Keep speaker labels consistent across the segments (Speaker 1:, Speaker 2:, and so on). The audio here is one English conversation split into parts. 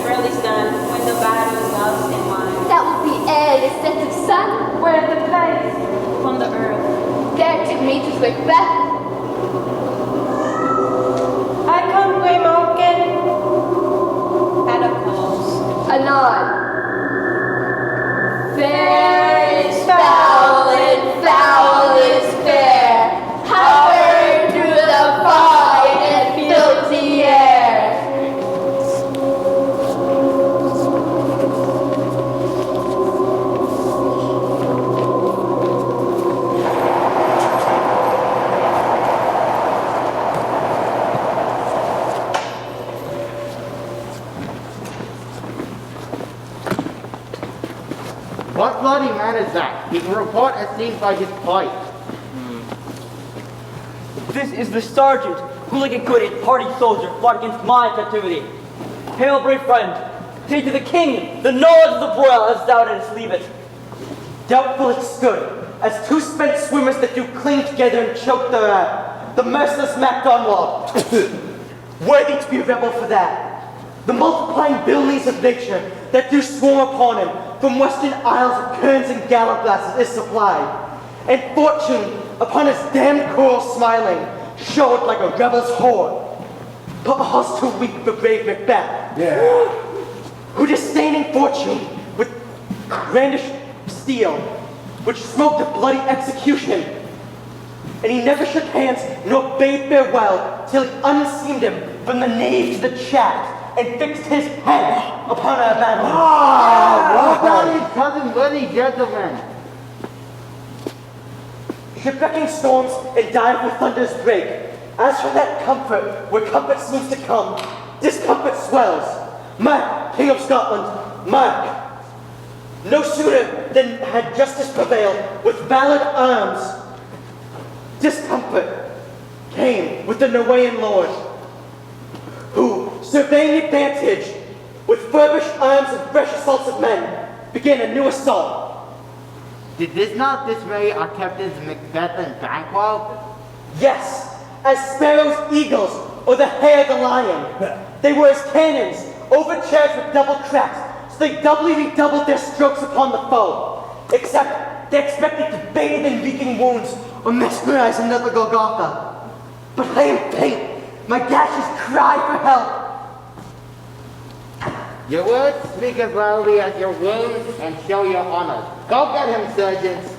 Speaker 1: rarely stand when the battle is lost in mind.
Speaker 2: That will be air instead of sun.
Speaker 1: Where the place on the earth.
Speaker 2: There to meet us Macbeth.
Speaker 1: I come, Grey Malkin. Adam calls.
Speaker 2: Anon. Fair is foul and foul is fair. Hover through the fine and filthy air.
Speaker 3: What bloody man is that? He can report as seen by his plight.
Speaker 4: This is the sergeant who, like a good and hardy soldier, fought against my captivity. Hail, brave friend! Say to the king, the knowledge of the broil as thou didst leave it. Doubtful it stood, as two spent swimmers that do cling together and choke the merciless Macdonald. Worthy to be a rebel for that. The multiplying villainies of nature that do swarm upon him from western isles of kerns and gallaglasses is supplied. And fortune, upon his damned coral smiling, showed like a rebel's horde. Pause to weep for brave Macbeth, who disdaining fortune with brandished steel, which smoked a bloody execution. And he never shook hands nor bade farewell till he unseamed him from the nave to the shaft and fixed his head upon a battle.
Speaker 3: What about his cousin Lenny, gentlemen?
Speaker 4: Shipwrecking storms and dive with thunders break. As for that comfort, where comfort seems to come, discomfort swells. Mark, King of Scotland, mark. No sooner than had justice prevailed with valid arms, discomfort came with the Norwegian lord, who, surveying advantage, with furbished arms and fresh assaults of men, began a new assault.
Speaker 3: Did this not dismay our captains Macbeth and Banquo?
Speaker 4: Yes, as sparrows, eagles, or the hare, the lion. They were as cannons, overcharged with double cracks, so they doubly redoubled their strokes upon the foe. Except they expected to bathe in reeking wounds or mesmerize another Golgotha. But I am faint. My gashes cry for help.
Speaker 3: Your words speak as loudly as your wounds and show your honor. Go get him, sergeants.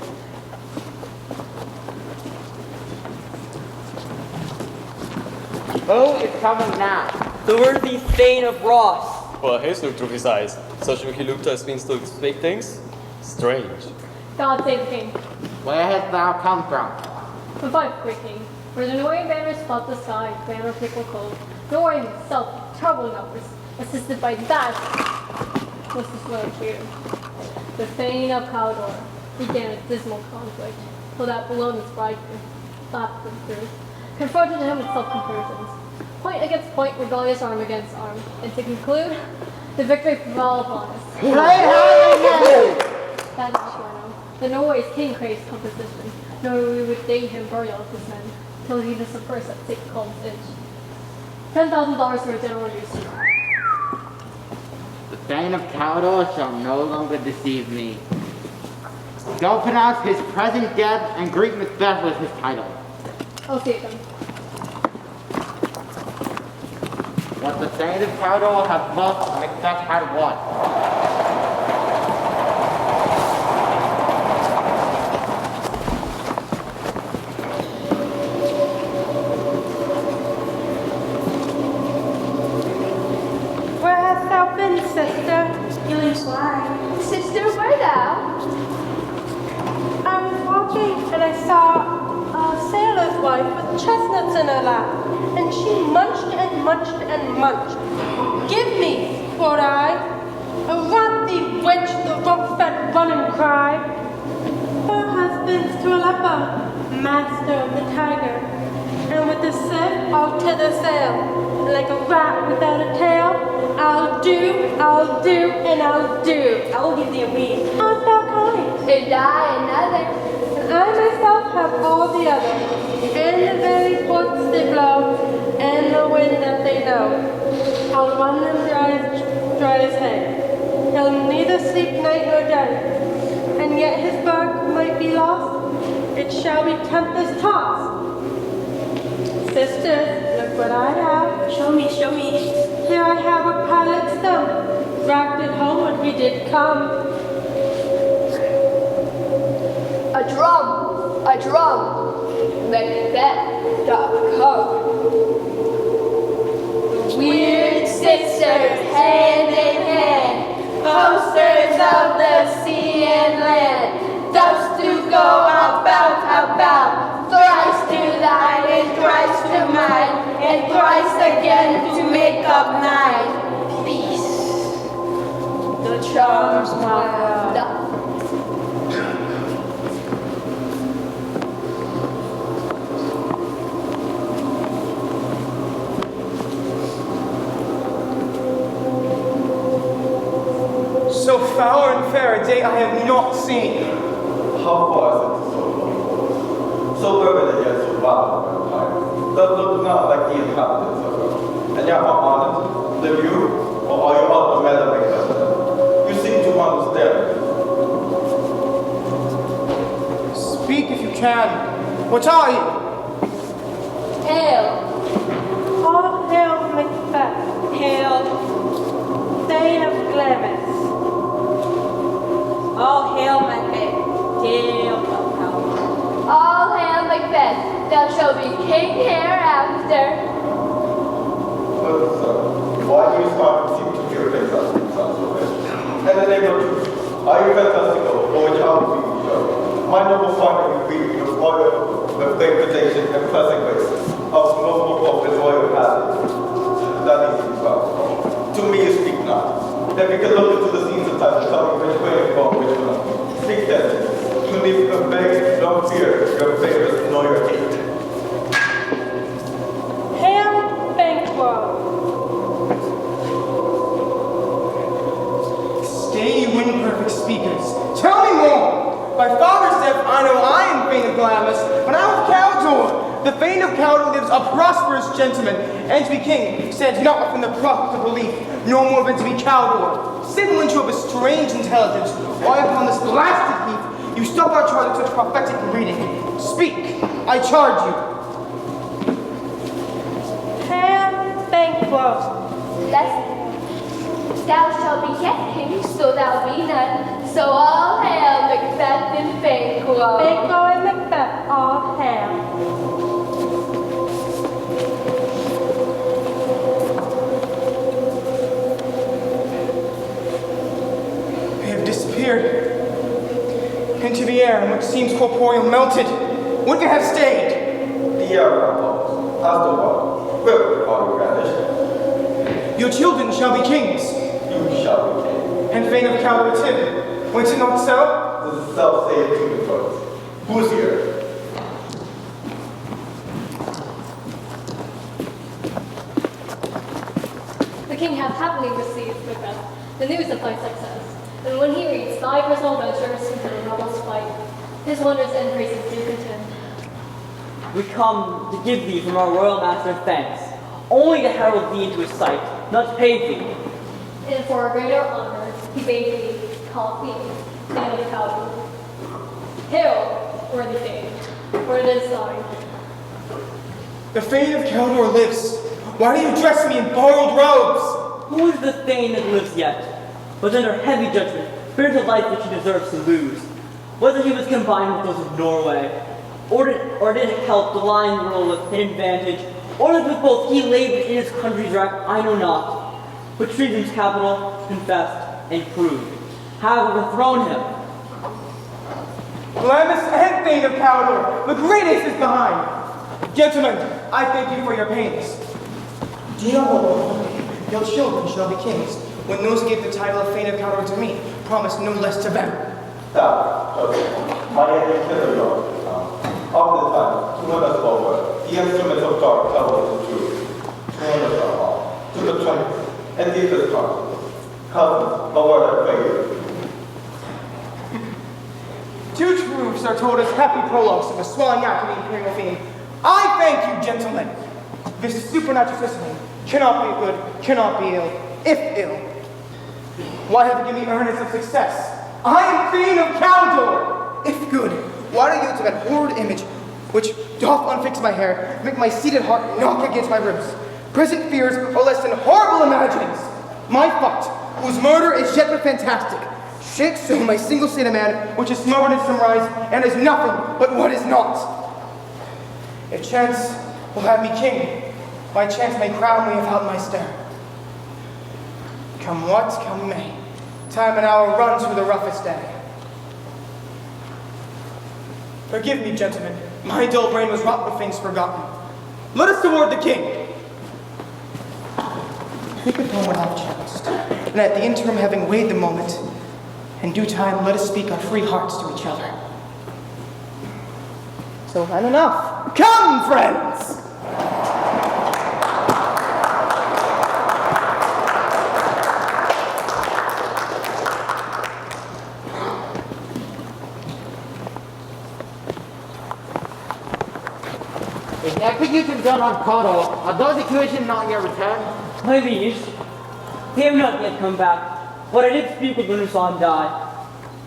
Speaker 3: Who is coming now?
Speaker 4: The worthy Thane of Ross.
Speaker 5: Well, he's looked through his eyes. Such a looked has been to speak things? Strange.
Speaker 6: God save the king.
Speaker 3: Where hast thou come from?
Speaker 6: The fight, great king. Where the Norwegian banners flood the sky, banner people cold. Norway himself, troubling numbers, assisted by that was his loyal cheer. The Thane of Cawdor began a dismal conflict, till that Bologna's bridegroom lapped them through, confronted him with self-comparisons. Point against point, rebellious arm against arm, and to conclude, the victory fell upon us. That is Norno. The Norway's king craves composition, nor we would deign him burial of his men, till he dispersed at St. Colm's Ditch. $10,000 for a general use.
Speaker 3: The Thane of Cawdor shall no longer deceive me. Go pronounce his present death and greet Macbeth with his title.
Speaker 6: I'll see it then.
Speaker 3: What the Thane of Cawdor hath lost, Macbeth had won.
Speaker 1: Sister,
Speaker 2: Sister, where thou?
Speaker 1: I was walking and I saw a sailor's wife with chestnuts in her lap, and she munched and munched and munched. Give me, quoth I, a rot thee wench, the rump-fed running cry. Her husband's to a leper, master of the tiger, and with the sieve I'll tether sail. Like a rat without a tail, I'll do, and I'll do. I will give thee a weed. Art thou kind?
Speaker 2: And I another.
Speaker 1: And I myself have all the other, and the very ports they blow, and the wind that they know. I'll run them dry dry as hay. He'll neither sleep night nor day. And yet his bark might be lost. It shall be tempest tossed. Sisters, look what I have.
Speaker 2: Show me, show me.
Speaker 1: Here I have a pilot stone, wrapped at home when we did come.
Speaker 2: A drum. Macbeth.com. Weird sisters, hand in hand, posters of the sea and land, thus to go about, thrice to thine, and thrice to mine, and thrice again to make up nine. Peace. The charms wound up.
Speaker 7: So foul and fair a day I have not seen.
Speaker 8: How far is it so long? So vivid yet so wild and empire. Does look not like the inhabitants of Rome. And yet how honest? Live you? Or are you out of matter because you seem to understand.
Speaker 7: Speak if you can. What are you?
Speaker 2: Hail.
Speaker 1: All hail Macbeth,
Speaker 2: Hail.
Speaker 1: Thane of Glamis.
Speaker 2: All hail Macbeth. Hail. All hail Macbeth. Thou shalt be king hereafter.
Speaker 8: But sir, why do you start to seem to fear things as themselves so rich? And the name of truth, are you fantastical or which how do you show? My noble father you greet with royal, with reputation and pleasant graces, of noble hope and royal passage. That needs to be found. To me you speak not. If you can look into the scenes of time and tell me which way to go and which one. Speak then. You need to convey no fear, your favors nor your hate.
Speaker 1: Hail Banquo.
Speaker 7: Stay, you imperfect speakers. Tell me more. By father's death, I know I am Thane of Glamis, but I'm of Caldor. The Thane of Caldor lives a prosperous gentleman, and to be king stands not within the profit of belief, no more than to be Caldor. Signal into of a strange intelligence, why upon this blasted heath you stop our charge of such prophetic reading. Speak, I charge you.
Speaker 1: Hail Banquo.
Speaker 2: Thou shalt be yet king, so thou be none. So all hail Macbeth and Banquo.
Speaker 1: Banquo and Macbeth, all hail.
Speaker 7: They have disappeared into the air, and what seems corporeal melted. Would they have stayed?
Speaker 8: The air follows. As the water. Where are you banished?
Speaker 7: Your children shall be kings,
Speaker 8: You shall be king.
Speaker 7: and Thane of Caldor too. Was it not so?
Speaker 8: This is self-saying to the first. Who's here?
Speaker 6: The king hath happily received Macbeth the news of thy success, and when he reads thy personal ventures into the rebel's fight, his wonders and praises do contend.
Speaker 4: We come to give thee from our royal master thanks, only to herald thee into his sight, not to pay thee.
Speaker 6: And for a greater honor, he bade thee call thee, Thane of Caldor. Hail, worthy Thane, for it is thine.
Speaker 7: The Thane of Caldor lives. Why do you dress me in borrowed robes?
Speaker 4: Who is the Thane that lives yet, but under heavy judgment, bears a life which he deserves to lose? Whether he was combined with those of Norway, or did help the lying rule with hidden vantage, or that with both he labored in his country's wreck, I know not. But treason's capital, confessed and proved, have overthrown him.
Speaker 7: Glamis and Thane of Caldor, the greatest is behind. Gentlemen, I thank you for your pains. Do you know what? Your children shall be kings, when those who gave the title of Thane of Caldor to me promised no less to them.
Speaker 8: That, my name is Lord. After the time, to let us forward, the instruments of dark travel to truth. To understand all, to the truth, and deepest heart. Cousins, the word I pray you.
Speaker 7: Two truths are told as happy prologues of a swelling act of the imperial theme. I thank you, gentlemen. This supernatural system cannot be good, cannot be ill, if ill. why have you given me earnest of success? I am Thane of Caldor! If good, why do you to that horrid image which doth unfix my hair, make my seated heart knock against my ribs? Present fears are less than horrible imaginings. My fight, whose murder is yet but fantastic, shakes so my single state of man, which is smothered in sunrise, and is nothing but what is not. If chance will have me king, my chance may crown me without my stare. Come what, come may, time and hour run through the roughest day. Forgive me, gentlemen, my dull brain was wrought with things forgotten. Let us toward the king. Think upon what I've chanced, and at the interim having weighed the moment, in due time let us speak our free hearts to each other. So then enough. Come, friends!
Speaker 3: Is the execution done on Cawdor? Are those accused not yet returned?
Speaker 4: My liege, they have not yet come back, but I did speak with Lunasan Dai,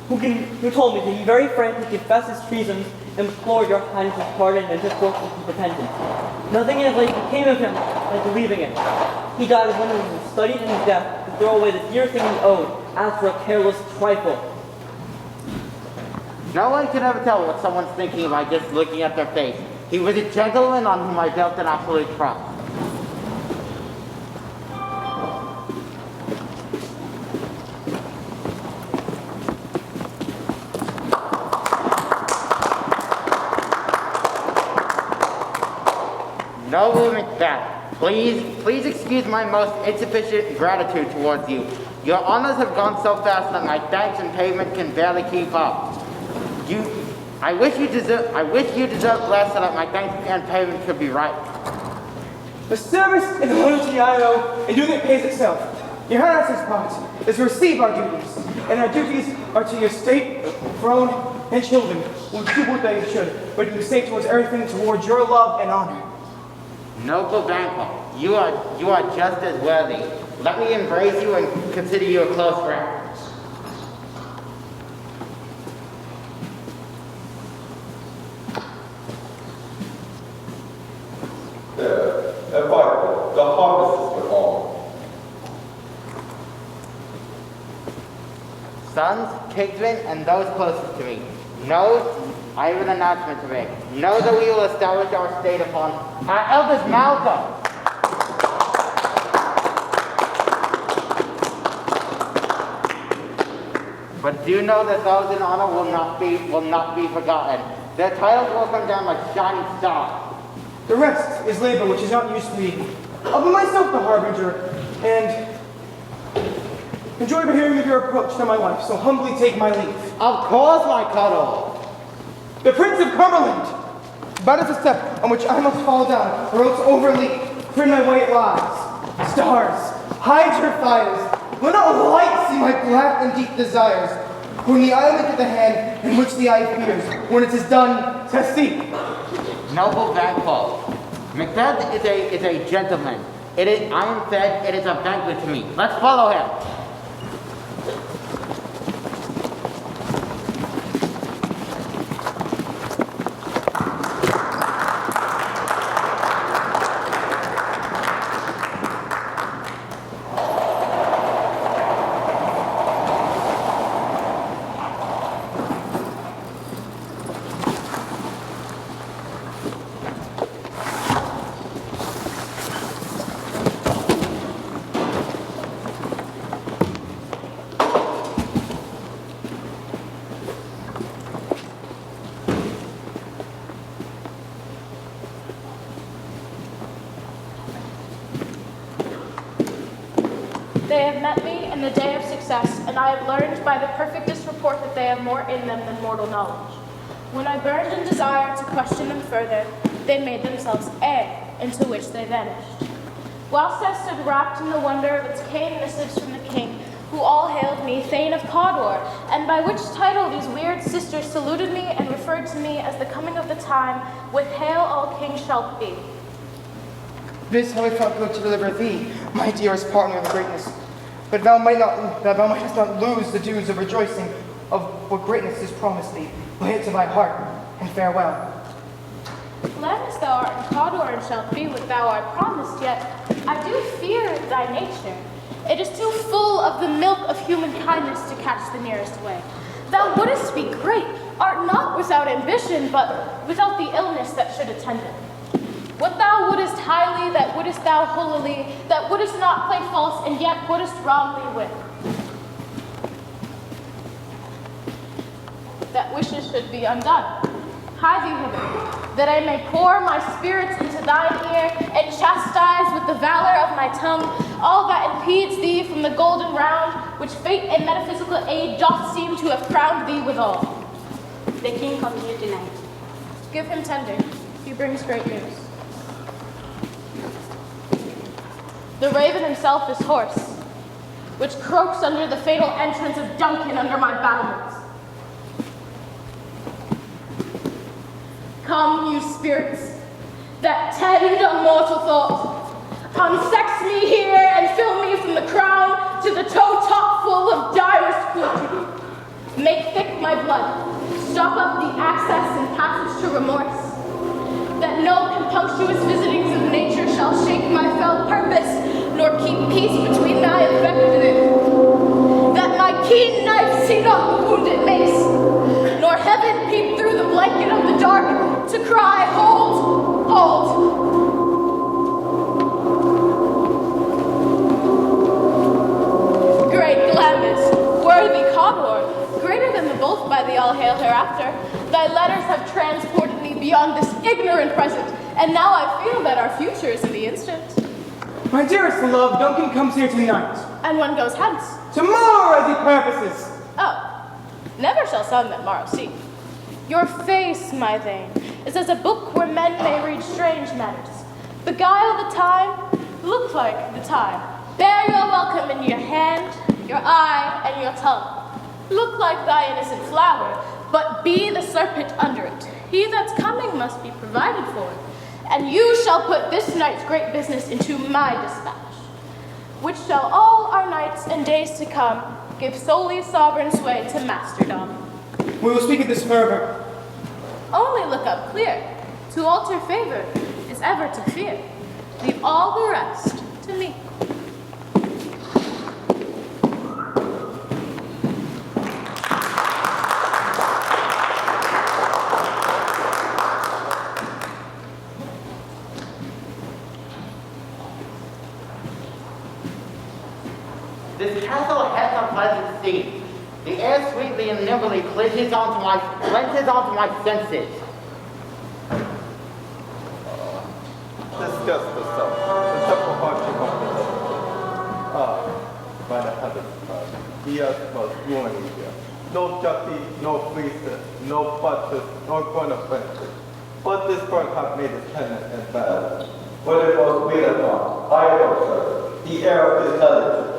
Speaker 4: who told me that he very frankly confessed his treasons and implored your highness's pardon and took forth to keep repentance. Nothing in his life became of him like believing it. He died as one who was studied in his death to throw away the dear thing he owed, as for a careless trifle.
Speaker 3: No one can ever tell what someone's thinking by just looking at their face. He was a gentleman on whom I built an absolute trust. Noble Macbeth, please excuse my most insufficient gratitude towards you. Your honors have gone so fast that my thanks and payment can barely keep up. I wish you deserved less so that my thanks and payment could be right.
Speaker 7: The service and the loyalty I owe, and doing it pays itself. Your highness's part is to receive our duties, and our duties are to your state, throne, and children, who do what they should, but do the same towards everything towards your love and honor.
Speaker 3: Noble Banquo, you are just as worthy. Let me embrace you and consider you a close friend.
Speaker 8: There, and finally, the harvest is with all.
Speaker 3: Sons, kinsmen, and those closest to me, know I have an announcement to make. Know that we will establish our state upon our eldest Malcolm. But do know that those in honor will not be forgotten. Their titles will come down like shining stars.
Speaker 7: The rest is labor which is not used to me. I'll be myself the harbinger, and enjoy the hearing of your approach to my wife, so humbly take my leave.
Speaker 3: Of course, my cuddle.
Speaker 7: The Prince of Cumberland! But is a step on which I must fall down, or else overleap, for in my way it lies. Stars, hide your fires, let not light see my black and deep desires. When the eye look at the hand, in which the eye fears, when it is done, to seek.
Speaker 3: Noble Banquo, Macbeth is a gentleman. I am fed, it is a banquet to me. Let's follow him.
Speaker 2: They have met me in the day of success, and I have learned by the perfectest report that they have more in them than mortal knowledge. When I burned in desire to question them further, they made themselves air, into which they vanished. Whilst I stood wrapped in the wonder of its came missives from the king, who all hailed me Thane of Cawdor, and by which title these weird sisters saluted me and referred to me as the coming of the time, with hail all kings shalt be.
Speaker 7: This how I felt good to deliver thee, my dearest partner of greatness. but thou mightest not lose the dues of rejoicing of what greatness is promised thee. Lay it to thy heart, and farewell.
Speaker 2: Land as thou art in Cawdor and shalt be what thou art promised, yet I do fear thy nature. It is too full of the milk of human kindness to catch the nearest way. Thou wouldest be great, art not without ambition, but without the illness that should attend it. What thou wouldest highly, that wouldest thou holily, that wouldest not play false, and yet wouldest wrongly win. That wishes should be undone. Hie thee hither, that I may pour my spirits into thine ear, and chastise with the valor of my tongue all that impedes thee from the golden round, which fate and metaphysical aid doth seem to have crowned thee withal.
Speaker 9: The king comes here tonight.
Speaker 2: Give him tender, he brings great news. The raven himself is hoarse, which croaks under the fatal entrance of Duncan under my battlements. Come, you spirits, that tend a mortal thought, unsex me here and fill me from the crown to the toe top full of direst cruelty. Make thick my blood, stop up the access and passage to remorse, that no compunctuous visitings of nature shall shake my fell purpose, nor keep peace between thy affected. That my keen knife see not the wound it makes, nor heaven peep through the blanket of the dark to cry, hold, hold. Great Glamis, worthy Cawdor, greater than the both by the all hail hereafter, thy letters have transported me beyond this ignorant present, and now I feel that our future is in the instant.
Speaker 7: My dearest love, Duncan comes here tonight.
Speaker 2: And one goes hence.
Speaker 7: Tomorrow as he purposes.
Speaker 2: Oh, never shall sun that morrow see. Your face, my thane, is as a book where men may read strange matters. Beguile the time, look like the time. Bear your welcome in your hand, your eye, and your tongue. Look like thy innocent flower, but be the serpent under it. He that's coming must be provided for, and you shall put this night's great business into my dispatch, which shall all our nights and days to come give solely sovereign sway to masterdom.
Speaker 7: We will speak of this further.
Speaker 2: Only look up clear. To alter favor is ever to fear. Leave all the rest to me.
Speaker 3: This castle has a pleasant scene. The air sweetly and nimbly clenches onto my senses.
Speaker 8: Discuss the sum. The temple hardship of the devil. By the heavens, he has most ruining here. No justice, no priestess, no buttress, nor going of friendship. But this bird hath made his tenant and bad. But it was waited upon, I observe, the air of his knowledge.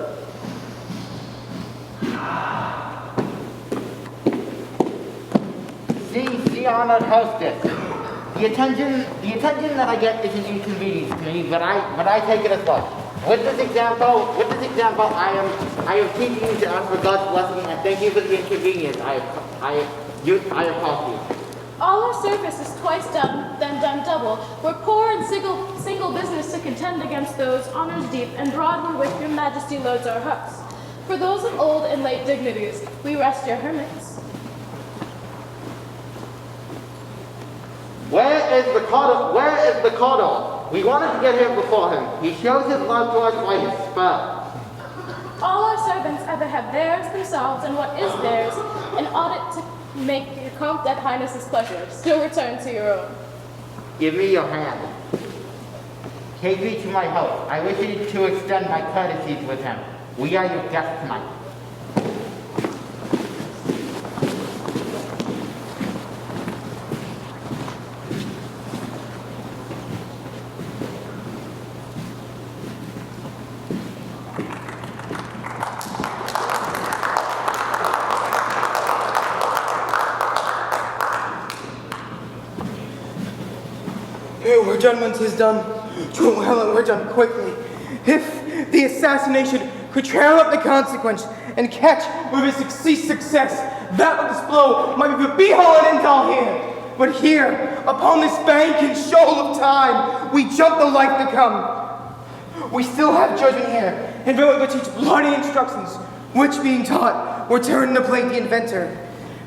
Speaker 3: See, honored hostess. The attention that I get is an inconvenience to me, but I take it as such. With this example, I am teaching you to ask for God's blessing, and thank you for the inconvenience I have caused you.
Speaker 2: All our service is twice done, then done double. We're poor and single business to contend against those honors deep and broad wherewith your majesty loads our hearts. For those of old and late dignities, we rest your hermits.
Speaker 3: Where is the Cawdor? We wanted to get here before him. He shows his love to us by his spell.
Speaker 2: All our servants either have theirs themselves and what is theirs, and ought it to make your comte at highness's pleasure. Still return to your own.
Speaker 3: Give me your hand. Take me to my house. I wish you to extend my courtesies with him. We are your guests tonight.
Speaker 7: We're done when 'tis done. Well, we're done quickly. If the assassination could trail up the consequence and catch with his success that with this blow might be all and end all here. But here, upon this bank and shoal of time, we jump the life to come. We still have judgment here, and will teach bloody instructions, which being taught, were turned to plague the inventor.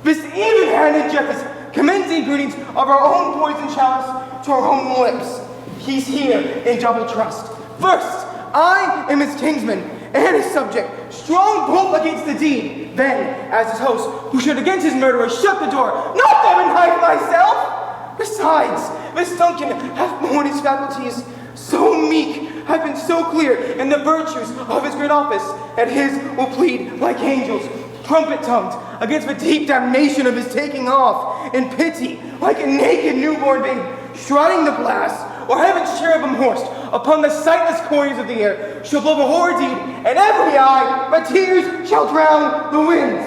Speaker 7: This even-handed justice commends the ingredients of our own poison chalice to our own lips. He's here in double trust. First, I am his kinsman and his subject, strong bolt against the deed. Then, as his host, who should against his murderer shut the door, not them and hide myself. Besides, this Duncan hath borne his faculties so meek, hath been so clear in the virtues of his great office, that his will plead like angels, trumpet-tongued, against the deep damnation of his taking off, in pity, like a naked newborn babe, striding the blast, or heaven's cherubim horsed upon the sightless corners of the air, shall blow the horror deed, and every eye, but tears shall drown the wind.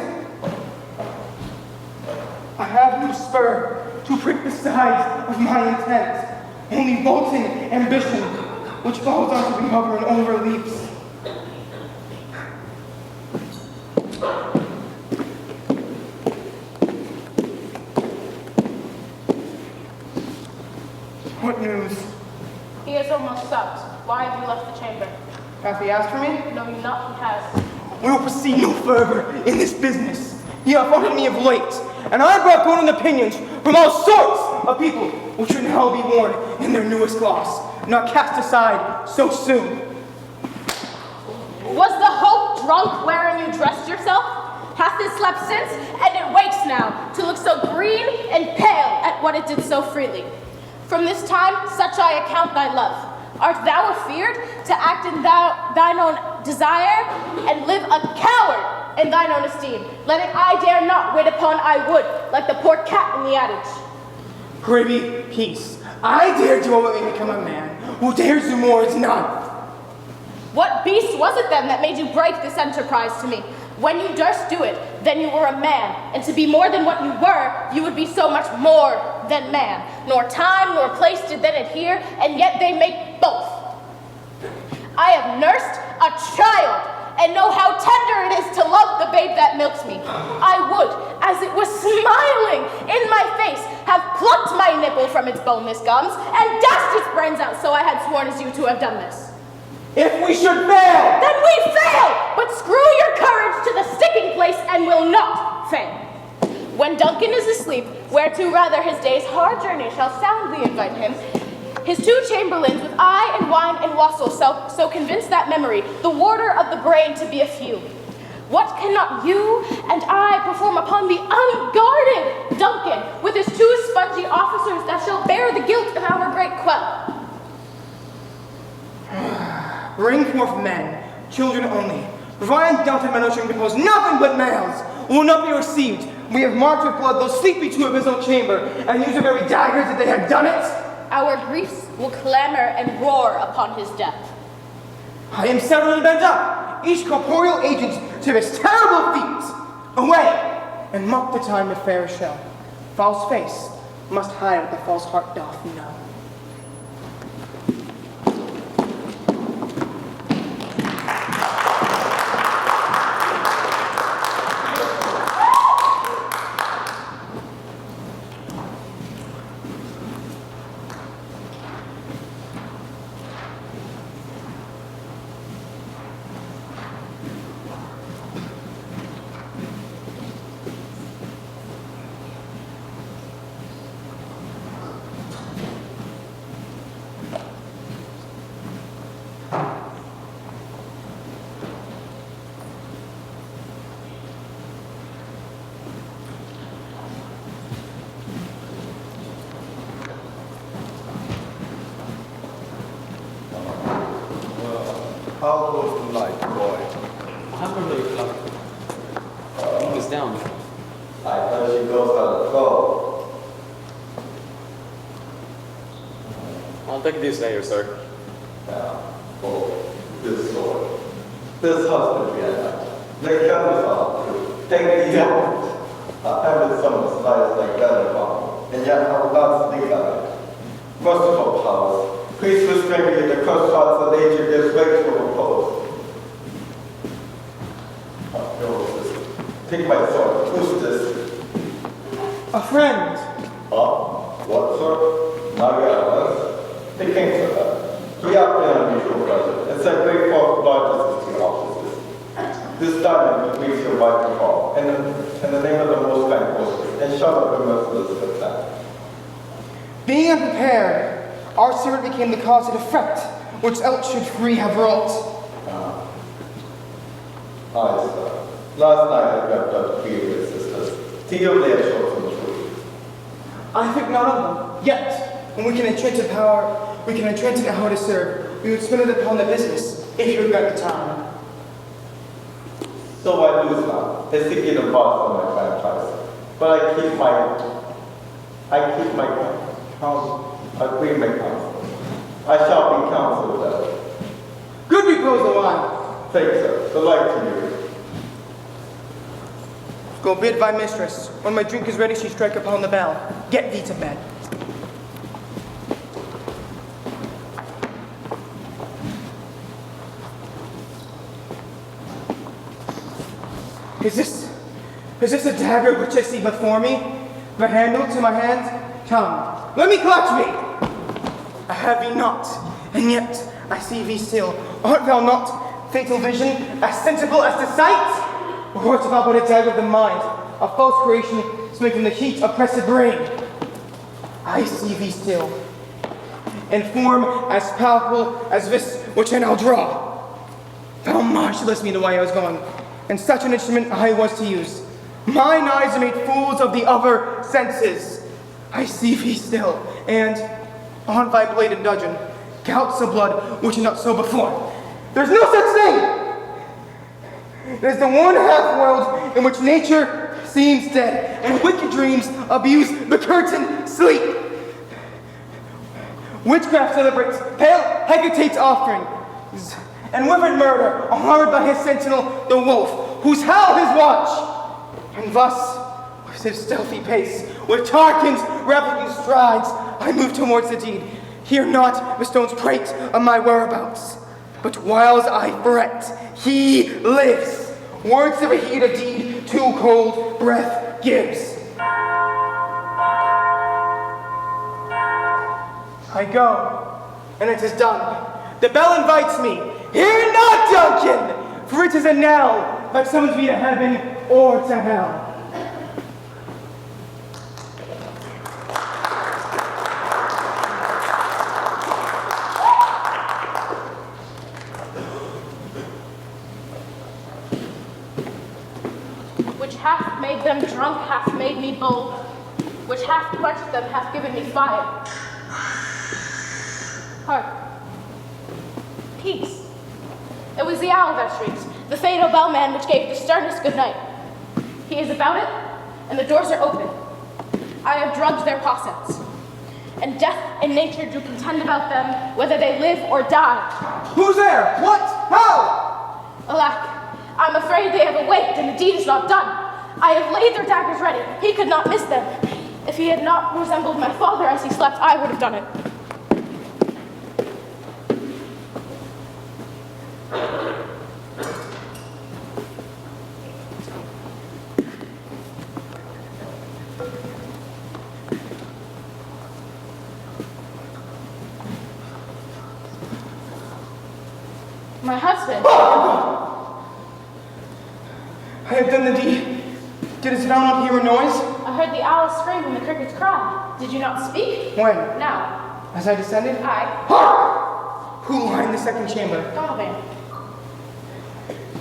Speaker 7: I have no spur to prick the sides of my intent, only vaulting ambition, which falls onto the hover and overleaps. What news?
Speaker 2: He has almost supped. Why have you left the chamber?
Speaker 7: Hath he asked for me?
Speaker 2: No, you not. He has.
Speaker 7: We will proceed no further in this business. He hath offered me of late, and I brought golden opinions from all sorts of people, which should now be worn in their newest gloss, not cast aside so soon.
Speaker 2: Was the hope drunk wherein you dressed yourself? Hath it slept since, and it wakes now, to look so green and pale at what it did so freely? From this time, such I account thy love. Art thou afeard to act in thine own desire, and live a coward in thine own esteem, letting I dare not wait upon I would, like the poor cat in the adage?
Speaker 7: Prithee, peace. I dare do what may become a man. Who dares do more is none.
Speaker 2: What beast was it then that made you break this enterprise to me? When you durst do it, then you were a man, and to be more than what you were, you would be so much more than man. Nor time nor place did then adhere, and yet they make both. I have nursed a child, and know how tender it is to love the babe that milks me. I would, as it was smiling in my face, have plucked my nipple from its boneless gums, and dashed its brains out, so I had sworn as you to have done this.
Speaker 7: If we should fail!
Speaker 2: Then we fail! But screw your courage to the sticking place and will not fail. When Duncan is asleep, whereto rather his day's hard journey shall soundly invite him, his two chamberlains with eye and wine and wassail so convince that memory, the warder of the brain, to be a few. What cannot you and I perform upon the unguarded Duncan with his two spongy officers that shall bear the guilt of our great quell?
Speaker 7: Bring forth men, children only. For I undoubted men shall compose nothing but males, will not be received. We have marked with blood those sleepy two of his own chamber, and use the very daggers that they had done it.
Speaker 2: Our griefs will clamor and roar upon his death.
Speaker 7: I am settled and bent up, each corporeal agent to this terrible feat. Away, and mock the time with fair show. False face must hide what the false heart doth know.
Speaker 8: How goes the night, boy?
Speaker 5: I'm really clever. Moon is down.
Speaker 8: I thought she goes out of go.
Speaker 5: I'll take this later, sir.
Speaker 8: Now, oh, this sword. This husband we had. They kept us all. Take the element. I have some spies like that upon, and yet I will not speak of it. Merciful powers, please restrain me in the cursed hearts of nature gives way to oppose. Take my sword. Who's this?
Speaker 7: A friend.
Speaker 8: What, sir? Now you at once? The king, sir. He acted an unusual present and said great for largest to your offices. This diamond makes your wife to fall, in the name of the most kind hostess, and shut up the merciless with that.
Speaker 7: Being unprepared, our servant became the cause of effect, which else should free have wrought.
Speaker 8: Aye, sir. Last night I dreamt of three of your sisters. Tea of their short from the truth.
Speaker 7: I think not of them. Yet, when we can entrench in power, we can entrench in how to serve. We would spend it upon the business, if you regret the time.
Speaker 8: So I lose now. It's to get a boss on my franchise. But I keep my counsel. I bring my counsel. I shall be counsel with them.
Speaker 7: Good repose, wine.
Speaker 8: Thank you, sir. The light to you.
Speaker 7: Go bid thy mistress. When my drink is ready, she strike upon the bell. Get thee to bed. Is this a dagger which I see before me? The handle to my hand? Come, let me clutch thee! I have thee not, and yet I see thee still. Art thou not, fatal vision, as sensible as to sight? Or art thou but a dagger of the mind, a false creation smitten from the heat of oppressive brain? I see thee still, in form as palpable as this which I now draw. Thou marshallest me the way I was going, and such an instrument I was to use. Mine eyes are made fools of the other senses. I see thee still, and on thy bladed dudgeon, gouts of blood which are not so before. There's no such thing! There's the one half world in which nature seems dead, and wicked dreams abuse the curtain sleep. Witchcraft celebrates, pale Hecate's offerings, and withered murder, armored by his sentinel, the wolf, whose howl his watch. And thus, with his stealthy pace, with Tarquin's rapid strides, I move towards the deed. Hear not the stones prate of my whereabouts, but whiles I fret, he lives. Words of a heat of deed, too cold breath gives. I go, and it is done. The bell invites me. Hear not, Duncan, for it is a knell that summons me to heaven or to hell.
Speaker 2: Which hath made them drunk, hath made me bold. Which hath quenched them, hath given me fire. Hark. Peace. It was the owl that shrieked, the fatal bellman which gave the sternest good night. He is about it, and the doors are open. I have drugged their possets, and death and nature do contend about them, whether they live or die.
Speaker 7: Who's there? What? How?
Speaker 2: Alack, I'm afraid they have awaked, and the deed is not done. I have laid their daggers ready. He could not miss them. If he had not resembled my father as he slept, I would have done it. My husband.
Speaker 7: I have done the deed. Didst thou not hear a noise?
Speaker 2: I heard the owl scream and the crickets cry. Did you not speak?
Speaker 7: When?
Speaker 2: Now.
Speaker 7: As I descended?
Speaker 2: I.
Speaker 7: Hark! Who lined the second chamber?
Speaker 2: Donovan.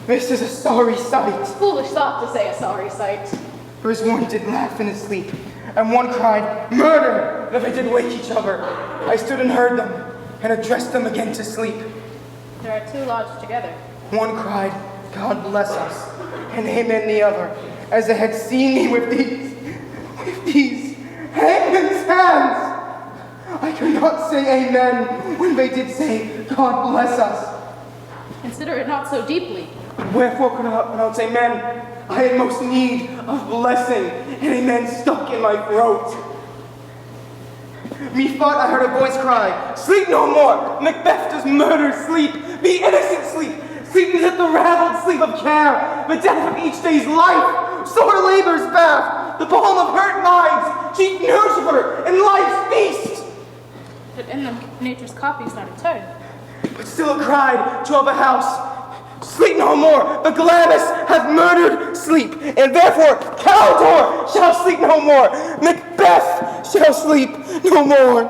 Speaker 7: This is a sorry sight.
Speaker 2: Foolish thought to say a sorry sight.
Speaker 7: There was one did laugh in his sleep, and one cried, murder! That they did wake each other. I stood and heard them, and addressed them again to sleep.
Speaker 2: There are two lodged together.
Speaker 7: One cried, God bless us, and amen the other, as they had seen me with these hangman's hands. I could not say amen when they did say, God bless us.
Speaker 2: Consider it not so deeply.
Speaker 7: Wherefore could I not pronounce amen? I had most need of blessing, and amen stuck in my throat. Methought I heard a voice cry, sleep no more, Macbeth does murder sleep, the innocent sleep, Sleep is the raveled sleep of care, the death of each day's life, sore labor's bath, the balm of hurt minds, chief nurturer, and life's feast.
Speaker 2: But in them, nature's copy is not a turn.
Speaker 7: But still it cried to of a house, sleep no more, but Glamis hath murdered sleep, and therefore Caldor shall sleep no more, Macbeth shall sleep no more.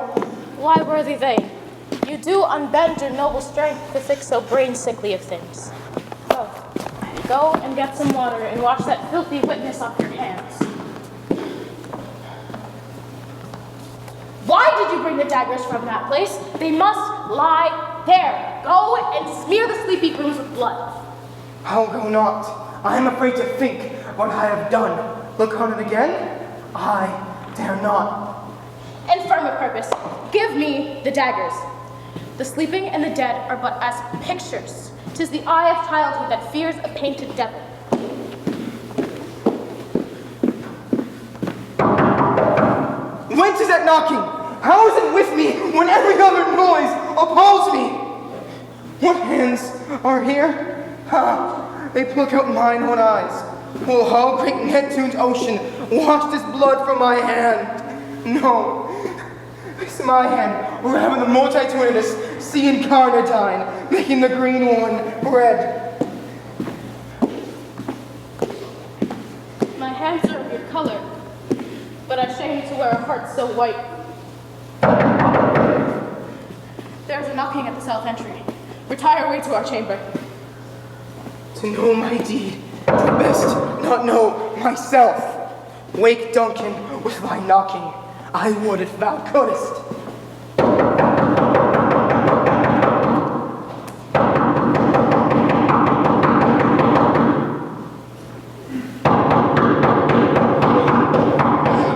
Speaker 2: Why, worthy they, you do unbend your noble strength to fix so brain-sickly of things. Go and get some water and wash that filthy witness off your hands. Why did you bring the daggers from that place? They must lie there. Go and smear the sleepy grooms with blood.
Speaker 7: I'll go not. I am afraid to think what I have done. Look on it again? I dare not.
Speaker 2: And firm a purpose. Give me the daggers. The sleeping and the dead are but as pictures. 'Tis the eye of childhood that fears a painted devil.
Speaker 7: Whence is that knocking? How is it with me when every other noise appalls me? What hands are here? Ha! They pluck out mine own eyes. Will all great Neptune's ocean wash this blood from my hand? No. It's my hand, or rather the multitudinous sea incarnadine, making the green one red.
Speaker 2: My hands are of your color, but I'm ashamed to wear a heart so white. There's a knocking at the south entry. Retire away to our chamber.
Speaker 7: To know my deed, to best not know myself. Wake Duncan with thy knocking. I would if thou couldst.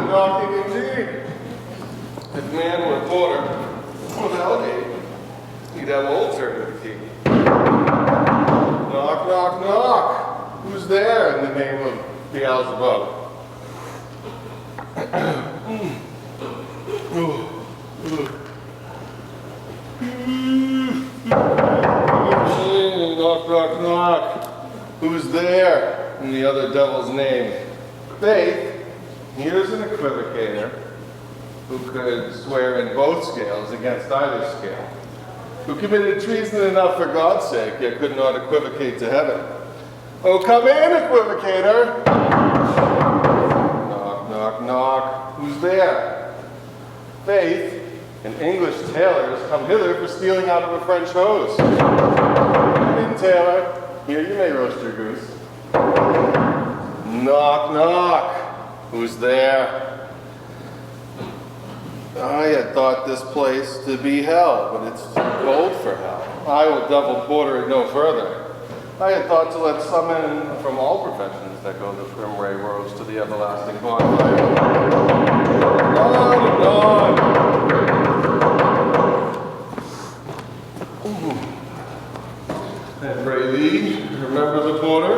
Speaker 8: Knocking indeed. If man were a porter, without gate, he'd have old turn to the key. Knock, knock, knock. Who's there in the name of Beelzebub? Knock, knock, knock. Who's there in the other devil's name? Faith, here's an equivocator who could swear in both scales against either scale, who committed treason enough for God's sake, yet could not equivocate to heaven. Oh, come in, equivocator. Knock, knock, knock. Who's there? Faith, an English tailor has come hither for stealing out of a French hose. Come in, tailor. Here you may roast your goose. Knock, knock. Who's there? I had thought this place to be hell, but it's too cold for hell. I will double porter it no further. I had thought to let some in from all professions that go the primrose rose to the everlasting bonfire. On and on. And pray thee, remember the porter?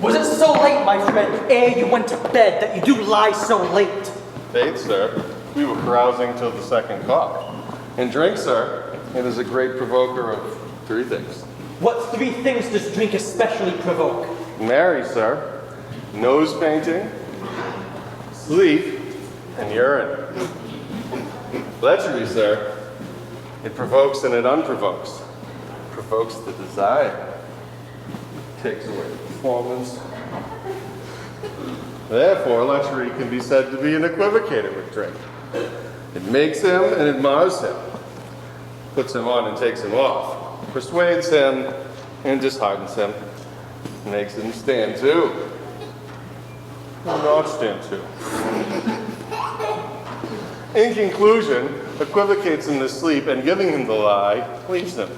Speaker 4: Was it so late, my friend, ere you went to bed, that you do lie so late?
Speaker 8: Faith, sir, we were carousing till the second cock. And drink, sir, it is a great provoker of three things.
Speaker 4: What three things does drink especially provoke?
Speaker 8: Marry, sir, nose painting, sleep, and urine. Lechery, sir, it provokes and it unprovokes. Provokes the desire, takes away the performance. Therefore, lechery can be said to be an equivocator with drink. It makes him and it mars him, puts him on and takes him off, persuades him and disheartens him, makes him stand to, or not stand to. In conclusion, equivocates him to sleep and giving him the lie, leaves him.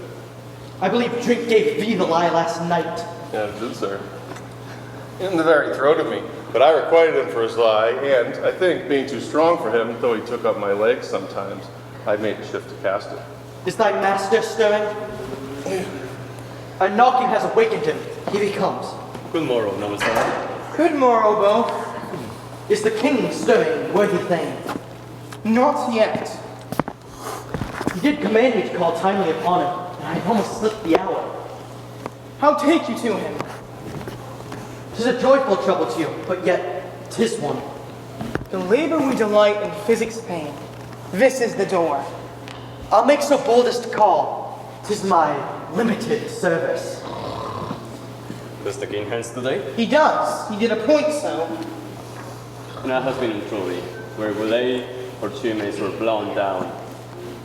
Speaker 4: I believe drink gave thee the lie last night.
Speaker 8: Yeah, it did, sir. In the very throat of me. But I requited him for his lie, and I think, being too strong for him, though he took up my legs sometimes, I made a shift to cast it.
Speaker 4: Is thy master stirring? A knocking has awakened him. Here he comes.
Speaker 5: Good morrow, noble son.
Speaker 7: Good morrow, both.
Speaker 4: Is the king stirring, worthy thane?
Speaker 7: Not yet.
Speaker 4: He did command me to call timely upon him, and I had almost slipped the hour.
Speaker 7: How take you to him?
Speaker 4: 'Tis a joyful trouble to you, but yet 'tis one.
Speaker 7: The labor we delight in physics pain. This is the door.
Speaker 4: I'll make so bold as to call. 'Tis my limited service.
Speaker 5: Does the king hence today?
Speaker 7: He does. He did appoint so.
Speaker 5: And I have been in Troy, where relay or chimneys were blown down,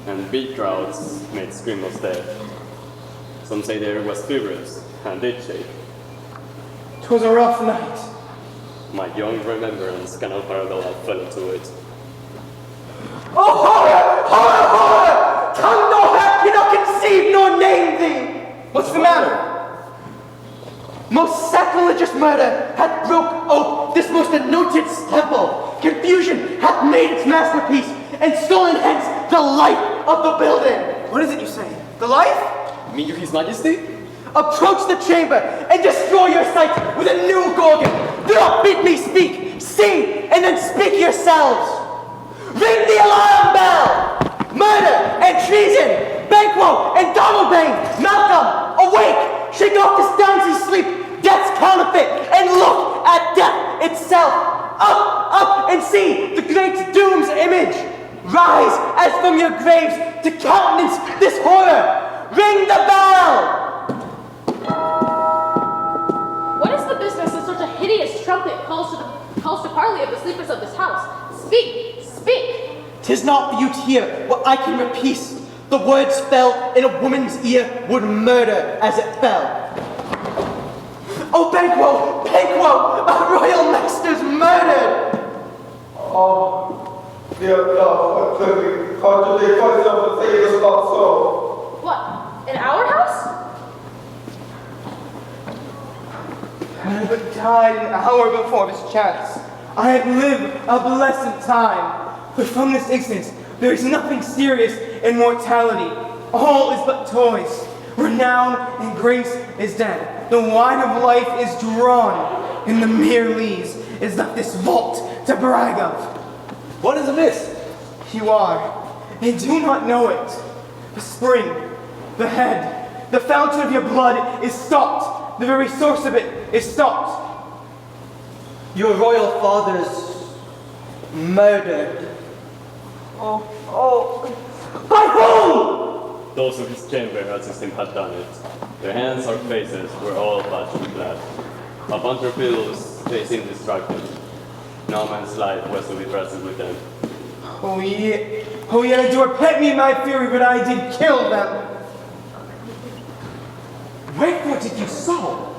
Speaker 5: and big crowds made scream of death. Some say the air was feverish and did shake.
Speaker 7: 'Twas a rough night.
Speaker 5: My young remembrance cannot parallel a fellow to it.
Speaker 4: Oh, horror! Horror! Horror! Tongue nor heart cannot conceive nor name thee!
Speaker 7: What's the matter?
Speaker 4: Most sacrilegious murder hath broke ope this most anointed temple. Confusion hath made its masterpiece, and stolen hence the life of the building.
Speaker 7: What is it you say? The life?
Speaker 5: Mean you, His Majesty?
Speaker 4: Approach the chamber and destroy your sight with a new gorgon. Do not bid me speak. See, and then speak yourselves. Ring the alarm bell! Murder and treason! Banquo and Donalbain! Malcolm, awake! Shake off this downsy sleep, death's counterfeit, and look at death itself! Up, up, and see the great doom's image! Rise as from your graves to countenance this horror! Ring the bell!
Speaker 2: What is the business that such a hideous trumpet calls to parley of the sleepers of this house? Speak! Speak!
Speaker 4: 'Tis not for you to hear what I can repeat. The words fell in a woman's ear would murder as it fell. Oh, Banquo! Banquo! Our royal master's murdered!
Speaker 8: Oh, dear God, clearly, contradict myself and say it is not so.
Speaker 2: What? In our house?
Speaker 7: Had I but died an hour before this chance, I had lived a blessed time. But from this instant, there is nothing serious in mortality. All is but toys. Renown and grace is dead. The wine of life is drawn, and the mere lees is left this vault to brag of.
Speaker 10: What is amiss?
Speaker 7: You are, and do not know it. The spring, the head, the fountain of your blood is stopped. The very source of it is stopped.
Speaker 4: Your royal father's murdered. Oh, by whom?
Speaker 5: Those of his chamber as him had done it. Their hands or faces were all patched with blood. Upon their pillows they seemed distracted. No man's life was to be present with them.
Speaker 7: Oh yeah, do repent me my fury, but I did kill them. Wherefore did you so?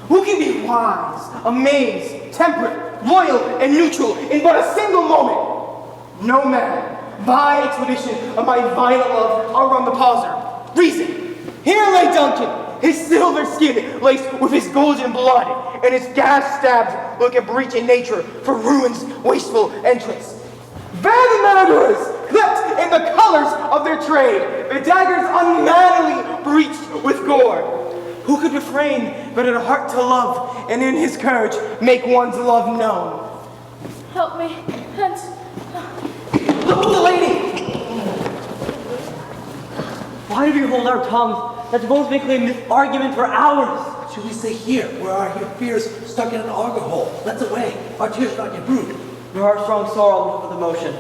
Speaker 7: Who can be wise, amazed, temperate, loyal, and neutral in but a single moment? No man, by expedition of my violent love, I'll run the pauser. Reason. Here lay Duncan, his silver skin laced with his golden blood, and his gas stabs look a breach in nature for ruin's wasteful entrance. There the murderers, clipped in the colors of their trade, the daggers unmanly breached with gore. Who could refrain but a heart to love, and in his courage make one's love known?
Speaker 2: Help me, hence.
Speaker 4: Look at the lady! Why do we hold our tongues that both may claim this argument for hours?
Speaker 10: What should we say here, where our fears stuck in an auger hole? Let's away. Our tears not get brewed.
Speaker 4: Nor our strong sorrow for the motion.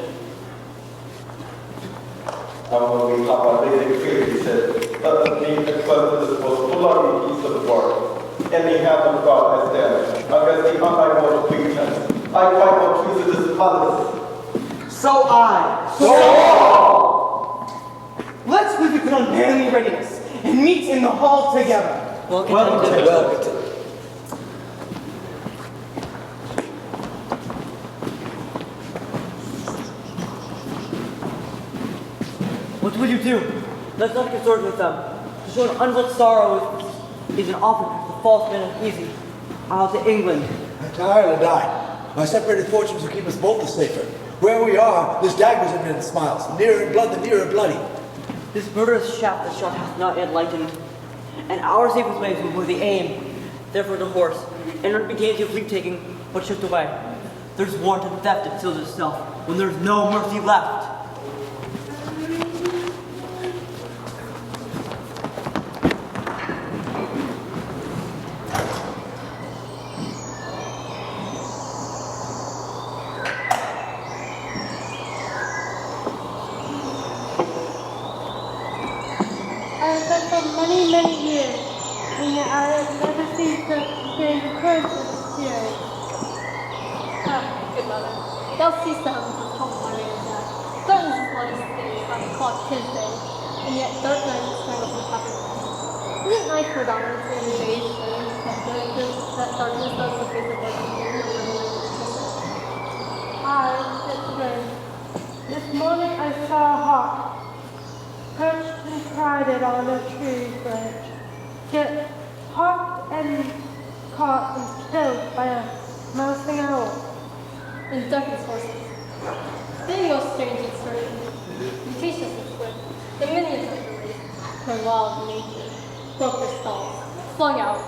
Speaker 8: When we talk about basic fear, he said, doesn't mean the cleanliness is the most bloody piece of the world. And the hand of God has damaged against the unlike pretense. I fight what truth is malice.
Speaker 4: So I.
Speaker 7: So all! Let's live with unmanly readiness and meet in the hall together.
Speaker 4: Welcome to
Speaker 10: Welcome.
Speaker 4: What will you do? Let's not consort with them. To show an untold sorrow is an offering to the false men of easy. I'll to England.
Speaker 10: And to Ireland I. My separated fortunes will keep us both the safer. Where we are, this daggers have been smiles. Nearer in blood than nearer bloody.
Speaker 4: This murderous shaft that shot hath not yet lightened. And our safest ways were the aim. Therefore the horse, and it began to fleet taking, but shift away. There's wanton theft that seals itself, when there's no mercy left.
Speaker 1: many, many years, and yet I have never seen such strange occurrences here.
Speaker 6: Good mother. Thou seest the heavens with hope, my man Jack. Threatens his bloody state on the clock 'tis day, and yet dark night strangles his happy rest. Isn't night predominant in the days that darkness does the face of darkness?
Speaker 1: It's strange. This morning I saw a hawk, perched and prided on a tree branch, get hawked and caught and killed by a mousing owl.
Speaker 6: And Duncan's horses. Being most strange and certain, mutations and swift, the minions of the race, turn wild in nature, broke their skulls, flung out,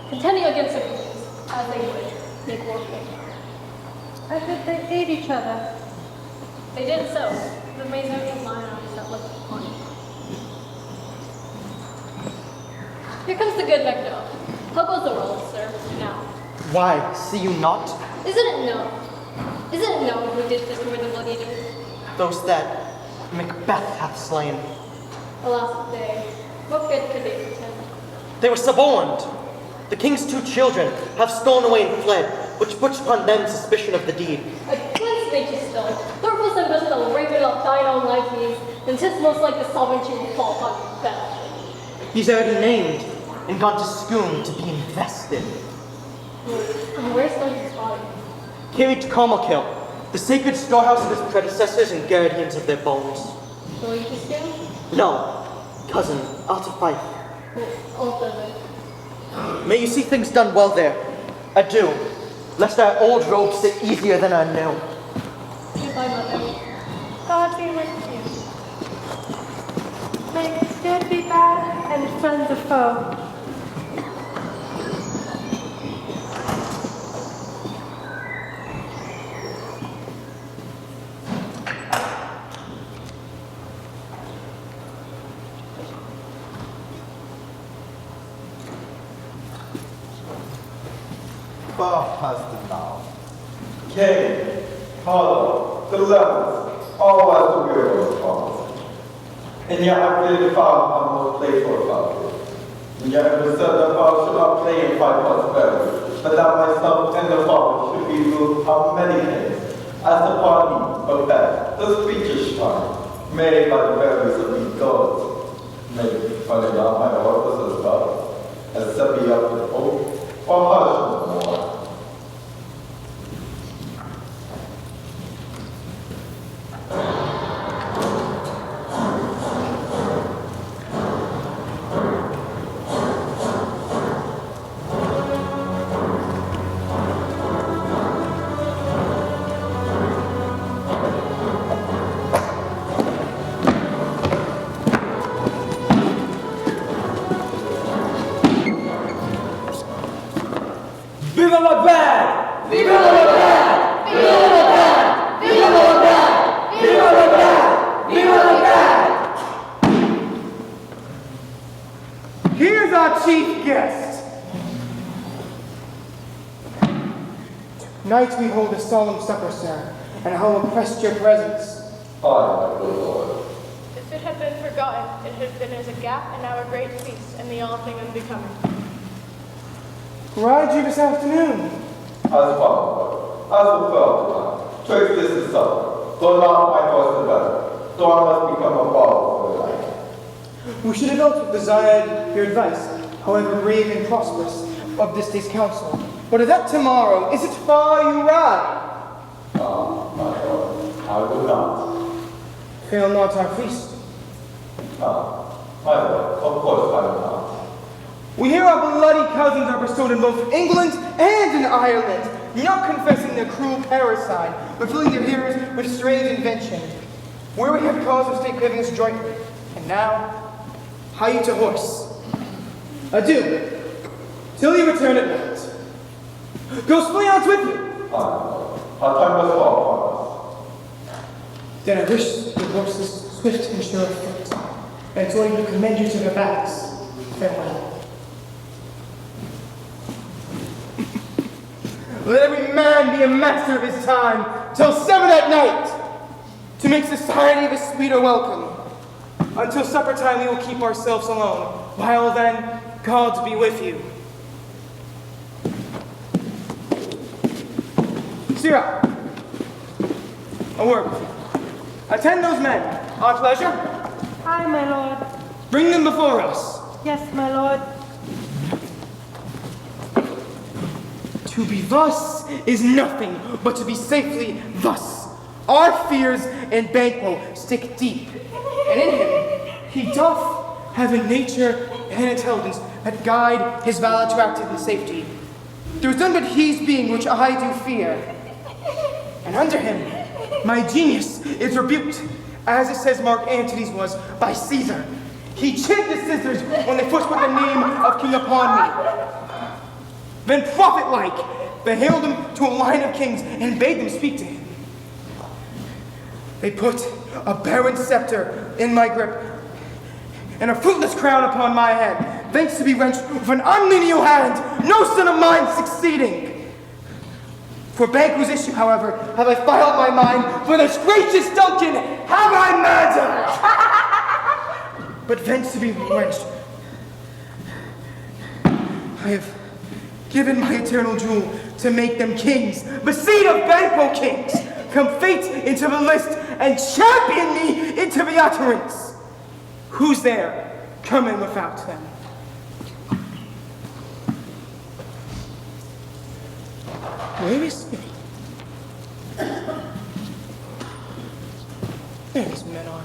Speaker 6: contending against their enemies, as they would, make warfare.
Speaker 1: I think they ate each other.
Speaker 6: They did so, the mason and lion eyes that looked upon it. Here comes the good Macbeth. How goes the world, sir, now?
Speaker 7: Why, see you not?
Speaker 6: Isn't it known? Isn't it known who did this more than bloody deed?
Speaker 7: Those that Macbeth hath slain.
Speaker 6: Alas, they, what good could they pretend?
Speaker 11: They were suborned. The king's 2 children have stolen away and fled, which puts upon them suspicion of the deed.
Speaker 6: Against nature still, Thorpus and Bishop will ring it up thine own life means, then 'tis most like the sovereignty will fall upon Macbeth.
Speaker 11: He's already named and gone to Scone to be invested.
Speaker 6: And where's Duncan's body?
Speaker 11: Carried to Carmelkill, the sacred storehouse of his predecessors and guardians of their bones.
Speaker 6: Will you just do?
Speaker 11: No, cousin, out of Fife.
Speaker 6: Also,
Speaker 11: May you see things done well there. Adieu, lest our old robe sit easier than our new.
Speaker 6: goodbye, mother.
Speaker 1: God be with you. May good be bad and friends a foe.
Speaker 8: Far past the now. Cain, Hollow, the lemons, all was the will of God. And yet I clearly found a more playful about it. And yet it was said that I should not play and fight prosperity, but that myself and the Father should be ruled of many things, as the party of that, the speeches time, made by the berries of these gods. Maybe funny out my office as well, as set me up with hope, or hush no more.
Speaker 7: Viva Macbeth! Viva Macbeth! Viva Macbeth! Viva Macbeth! Viva Macbeth! Viva Macbeth! Here's our chief guest. Tonight we hold a solemn supper, sir, and how request your presence.
Speaker 8: Aye, my good lord.
Speaker 2: If it had been forgotten, it had been as a gap in our great feast, and the all thing unbecoming.
Speaker 7: Ride you this afternoon?
Speaker 8: As follows, as a felt twixt this and supper, though not my horse the better, though I must become a follower for the life.
Speaker 7: We should have not desired your advice, however brave and prosperous, of this day's council. But is that tomorrow? Is it far you ride?
Speaker 8: Ah, my lord, I will not.
Speaker 7: Fail not our feast.
Speaker 8: Ah, my lord, of course I will not.
Speaker 7: We hear our bloody cousins are bestowed in both England and in Ireland, not confessing their cruel parricide, but filling their hearers with strange invention. Where we have cause of state cravings jointly, and now, hie to horse. Adieu, till you return at night. Go Splions with you.
Speaker 8: Aye, our time must fall upon us.
Speaker 7: Then I wish your horses swift and sure of foot, and so I commend you to their backs. Farewell. Let every man be a master of his time, till 7 at night, to make society a sweeter welcome. Until supper time we will keep ourselves alone, While then, God be with you. Sirrah, a word with you. Attend those men, our pleasure.
Speaker 1: Aye, my lord.
Speaker 7: Bring them before us.
Speaker 1: Yes, my lord.
Speaker 7: To be thus is nothing but to be safely thus. Our fears in Banquo stick deep, and in him he doth have a nature and intelligence that guide his valor to active and safety. There is none but his being which I do fear, and under him my genius is rebuked, as it says Mark Antony's was by Caesar. He chid the scissors when they first put the name of king upon me. Then prophet-like, beheld him to a line of kings and bade them speak to him. They put a barren scepter in my grip and a fruitless crown upon my head, thanks to be wrenched with an unlineal hand, no son of mine succeeding. For Banquo's issue, however, have I filed my mind, for this gracious Duncan have I murdered. But thence to be wrenched, I have given my eternal jewel to make them kings, the seed of Banquo kings, come fate into the list and champion me into the utterance. Who's there? Come in without them. Where is he? There his men are.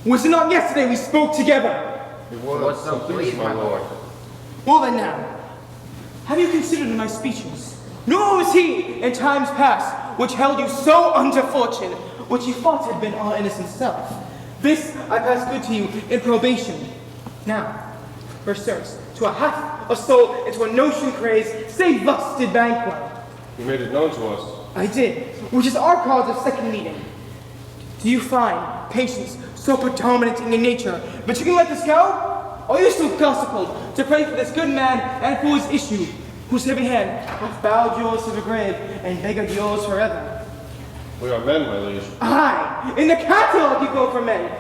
Speaker 7: Was it not yesterday we spoke together?
Speaker 8: It was so pleased, my lord.
Speaker 7: Well then now, have you considered my speeches? Nor was he, in times past, which held you so under fortune, which you thought had been our innocent self. This I pass good to you in probation. Now, for certes, to a half a soul into a notion craze, say thus did Banquo.
Speaker 12: You made it known to us.
Speaker 7: I did, which is our cause of second meeting. Do you find patience so predominant in your nature that you can let this go? Or are you still gospeled to pray for this good man and for his issue, whose heavy hand hath bowed yours to the grave and beggared yours forever?
Speaker 12: We are men, my liege.
Speaker 7: Aye, in the catalog you go for men,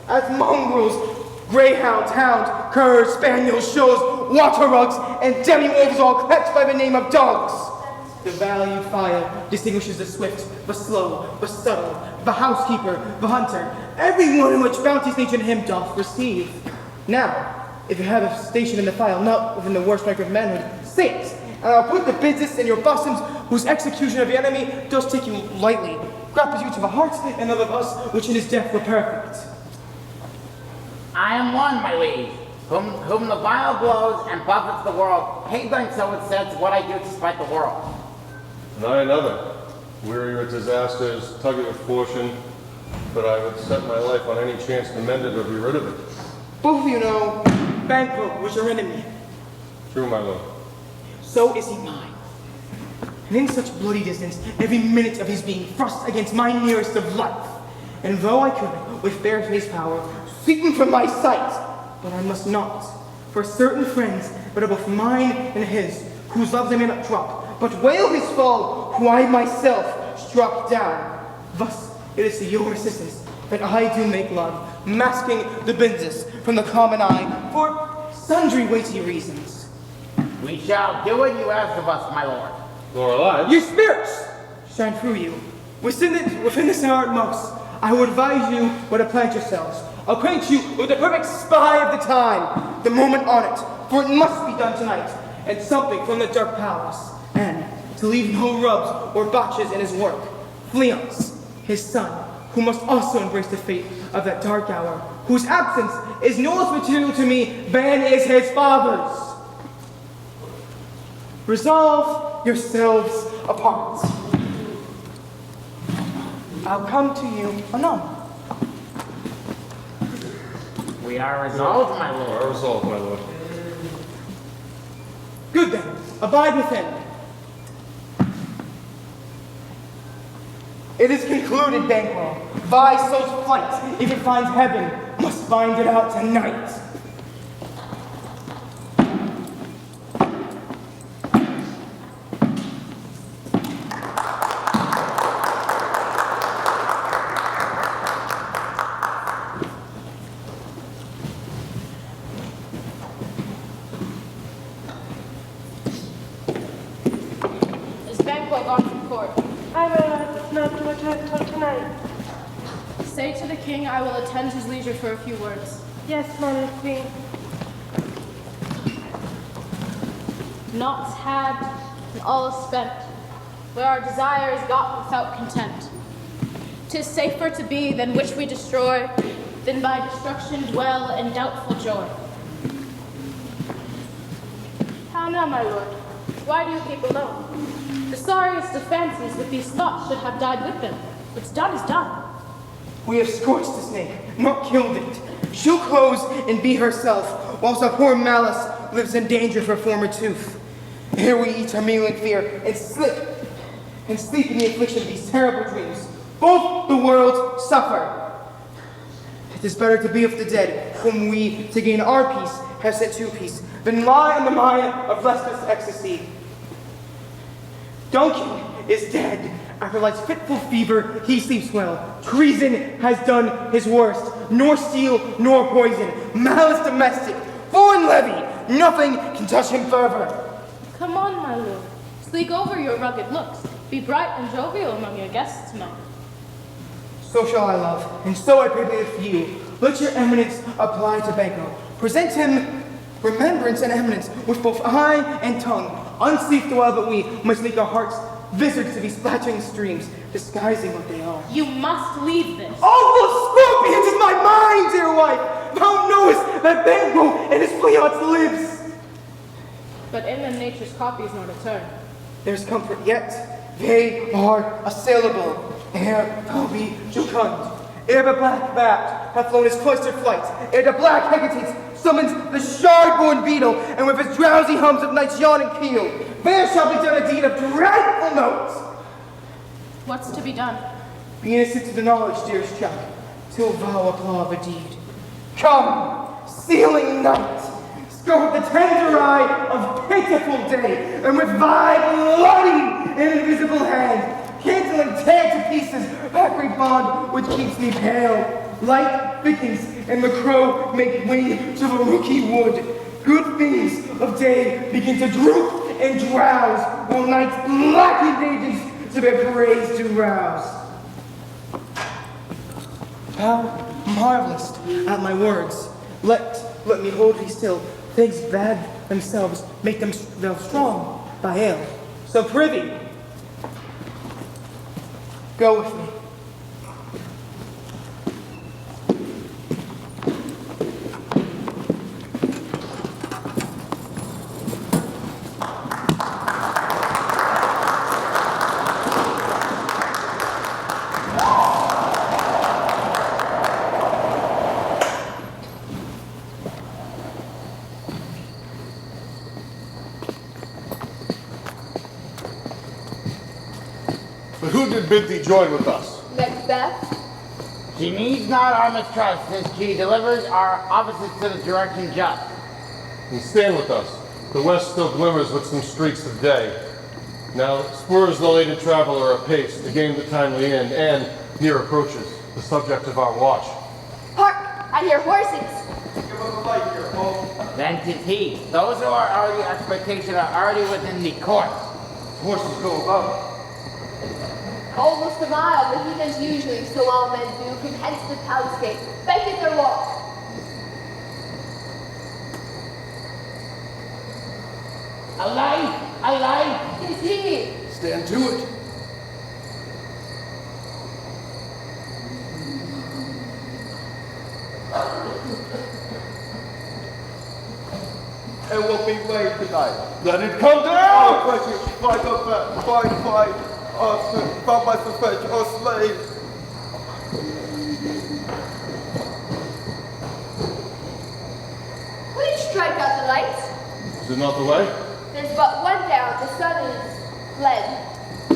Speaker 7: as mongrels, greyhounds, hounds, curs, spaniels, shows, water rugs, and demi-wolves all catched by the name of dogs. The valued file distinguishes the swift, the slow, the subtle, the housekeeper, the hunter, everyone in which bounty's nature in him doth receive. Now, if you have a station in the file not within the worst rank of manhood, say it, and I'll put the business in your bosoms whose execution of the enemy does take you lightly, grapples you to the heart, and love of us which in his death were perfect.
Speaker 3: I am one, my liege, whom the vile blows and buffets the world, hating so it says what I do to spite the world.
Speaker 12: And I another, weary with disasters, tugging with fortune, but I would set my life on any chance to mend it or be rid of it.
Speaker 7: Both of you know, Banquo was your enemy.
Speaker 12: True, my lord.
Speaker 7: So is he mine. And in such bloody distance, every minute of his being thrust against my nearest of life. And though I could, with bare-faced power, sweep him from my sight, but I must not. For certain friends that are both mine and his, whose loves I may not drop, but wail his fall, who I myself struck down. Thus, it is to your assistance that I do make love, masking the business from the common eye, for sundry weighty reasons.
Speaker 3: We shall do what you ask of us, my lord.
Speaker 12: Nor alive.
Speaker 7: Your spirits shine through you. Within this hour at most, I would advise you where to plant yourselves. Acquaint you with the perfect spy of the time, the moment on it, for it must be done tonight, and something from the dark palace, and to leave no rubs or botches in his work. Fleance, his son, who must also embrace the fate of that dark hour, whose absence is no less material to me than is his father's. Resolve yourselves apart. I'll come to you anon.
Speaker 3: We are resolved, my lord.
Speaker 12: We are resolved, my lord.
Speaker 7: Good then, abide within. It is concluded, Banquo. Thy soul's flight, if it finds heaven, must find it out tonight.
Speaker 2: king, I will attend his leisure for a few words.
Speaker 1: Yes, Mother Queen.
Speaker 2: Naught's had, and all is spent, where our desire is got without content. 'Tis safer to be than which we destroy, than by destruction dwell in doubtful joy. How now, my lord? Why do you keep alone? The sorriest of fancies with these thoughts should have died with them. What's done is done.
Speaker 7: We have scorched the snake, not killed it. She'll close and be herself, whilst our poor Malice lives in danger for former tooth. Here we eat our meal in fear, and sleep in the affliction of these terrible dreams. Both the worlds suffer. It is better to be with the dead, whom we, to gain our peace, have set to peace, than lie in the mine of restless ecstasy. Duncan is dead. After life's fitful fever, he sleeps well. Treason has done his worst. Nor steel, nor poison. Malice domestic. Foreign levy. Nothing can touch him further.
Speaker 2: Come on, my lord. Sleek over your rugged looks. Be bright and jovial among your guests tonight.
Speaker 7: So shall I love, and so I pray with you. Let your eminence apply to Banquo. Present him remembrance and eminence with both eye and tongue. Unsleep the while, but we must make our hearts visards to these splattering streams, disguising what they are.
Speaker 2: You must leave this.
Speaker 7: All the scorpions in my mind, dear wife! Thou knowest that Banquo and his Fleance lives!
Speaker 2: But in them nature's copies nor return.
Speaker 7: There's comfort yet. They are assailable. Ere thou be jocund. Ere the black bat hath flown his cloistered flight. Ere the black Hecate summons the shard-born beetle, and with his drowsy hums of night's yawning peal, there shall be done a deed of dreadful note.
Speaker 2: What's to be done?
Speaker 7: Be innocent to the knowledge, dearest Chuck, till thou applaud the deed. Come, sealing night, scope the tender eye of pitiful day, and with thy bloody and invisible hand, cancel and tear to pieces that great bond which keeps me pale. Light thickens, and the crow make wing to the rooky wood. Good things of day begin to droop and drowse, while night's black invasions to their praise do rouse. How marvelous at my words. Let me hold thee still. Things bad themselves make them strong by ale. So prithee, go with me.
Speaker 12: But who did bid thee join with us?
Speaker 9: Macbeth?
Speaker 3: She needs not our mistrust, since she delivers our opposites to the direction just.
Speaker 12: And stand with us. The west still glimmers with some streaks of day. Now spurs the laden traveler apace to gain the timely end, and near approaches the subject of our watch.
Speaker 9: Hark! I hear horses!
Speaker 8: Give us a light here, Paul.
Speaker 3: Then 'tis he. Those who are already expectation are already within the court.
Speaker 7: Horses go above.
Speaker 9: Almost a mile, the heathens usually, so all men do, from hence the palace gate. Beckon their walk.
Speaker 3: Alive! Alive!
Speaker 9: Tis he!
Speaker 10: Stand to it.
Speaker 8: It will be late tonight.
Speaker 12: Let it come
Speaker 8: Oh,
Speaker 12: down!
Speaker 8: precious, fight up, fight, found my suspension, slave.
Speaker 9: Will you strike out the lights?
Speaker 12: Is it not the way?
Speaker 9: There's but one down, the sun is fled.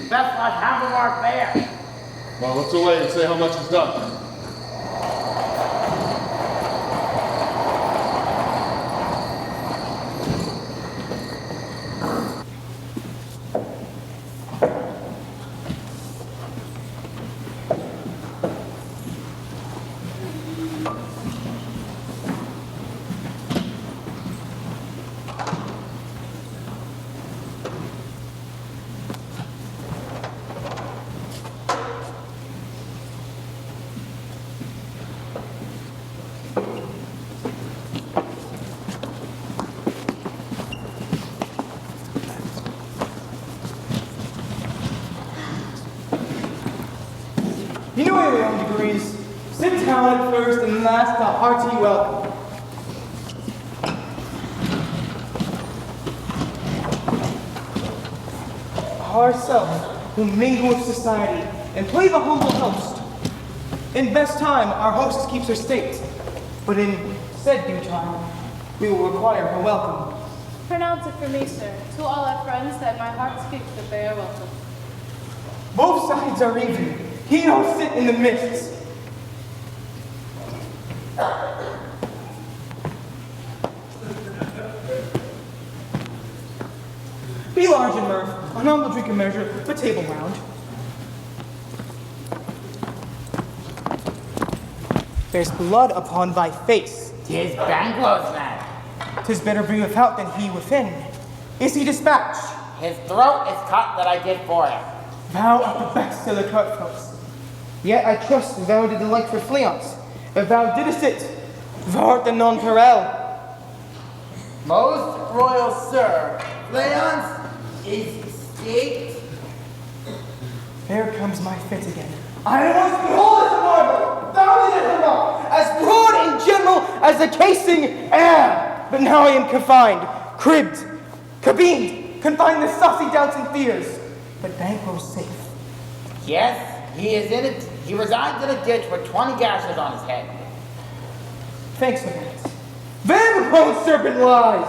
Speaker 3: That's not half of our fare.
Speaker 12: Well, let's away and say how much is done.
Speaker 7: first and last a hearty welcome. Ourselves will mingle with society and play the humble host. In best time, our hostess keeps her state, but in said due time, we will require her welcome.
Speaker 2: Pronounce it for me, sir. To all our friends, that my heart speaks that they are welcome.
Speaker 7: Both sides are even. He will sit in the midst. Be large and mirth, a humble drink and measure, the table round. There's blood upon thy face.
Speaker 3: 'Tis Banquo's man.
Speaker 7: 'Tis better be without than he within. Is he dispatched?
Speaker 3: His throat is cut that I did for him.
Speaker 7: Thou art the best of the cutthroats. Yet I trust thou did the like for Fleance. If thou didst it, thou art the nonpareil.
Speaker 3: Most royal sir, Fleance is escaped.
Speaker 7: There comes my fit again. I was behold as a marble, founded as a rock, as broad and general as the casing air. But now I am confined, cribbed, cabined, confined to saucy doubts and fears. But Banquo's safe.
Speaker 3: Yes, he is in it. He resides in a ditch with 20 gashes on his head.
Speaker 7: Thanks for that. There the prone serpent lies.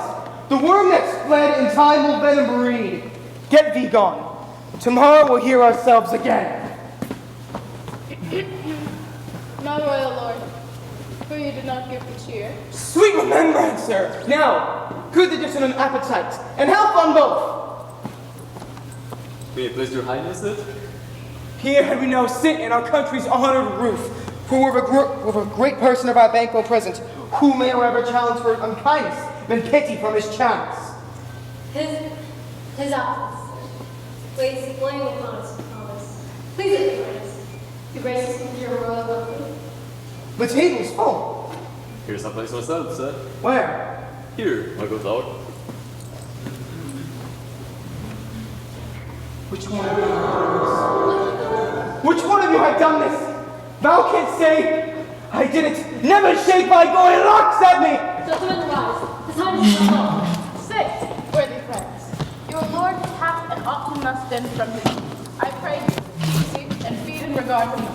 Speaker 7: The worm that's fled in time will venom breed. Get thee gone. Tomorrow we'll hear ourselves again.
Speaker 2: My royal lord, for you did not give the cheer.
Speaker 7: Sweet remembrance, sir. Now, good digestion and appetite, and health on both.
Speaker 5: May it please your highness it?
Speaker 7: Here had we now sit in our country's honored roof, for with a great person of our Banquo present, who may ever challenge for unkindness than pity from his chance.
Speaker 13: His office. Please explain upon his promise. Please advise. To grace us with your royal company.
Speaker 7: The table's full.
Speaker 5: Here's a place myself, sir.
Speaker 7: Where?
Speaker 5: Here, I'll go out.
Speaker 7: Which one of you have done this? Which one of you have done this? Thou canst say, I did it. Never shake by going locks at me.
Speaker 13: Gentlemen, rise. His highness is alone.
Speaker 2: Sit, worthy friends. Your lord hath and often must bend from his knees. I pray you, sleep and feed and regard him.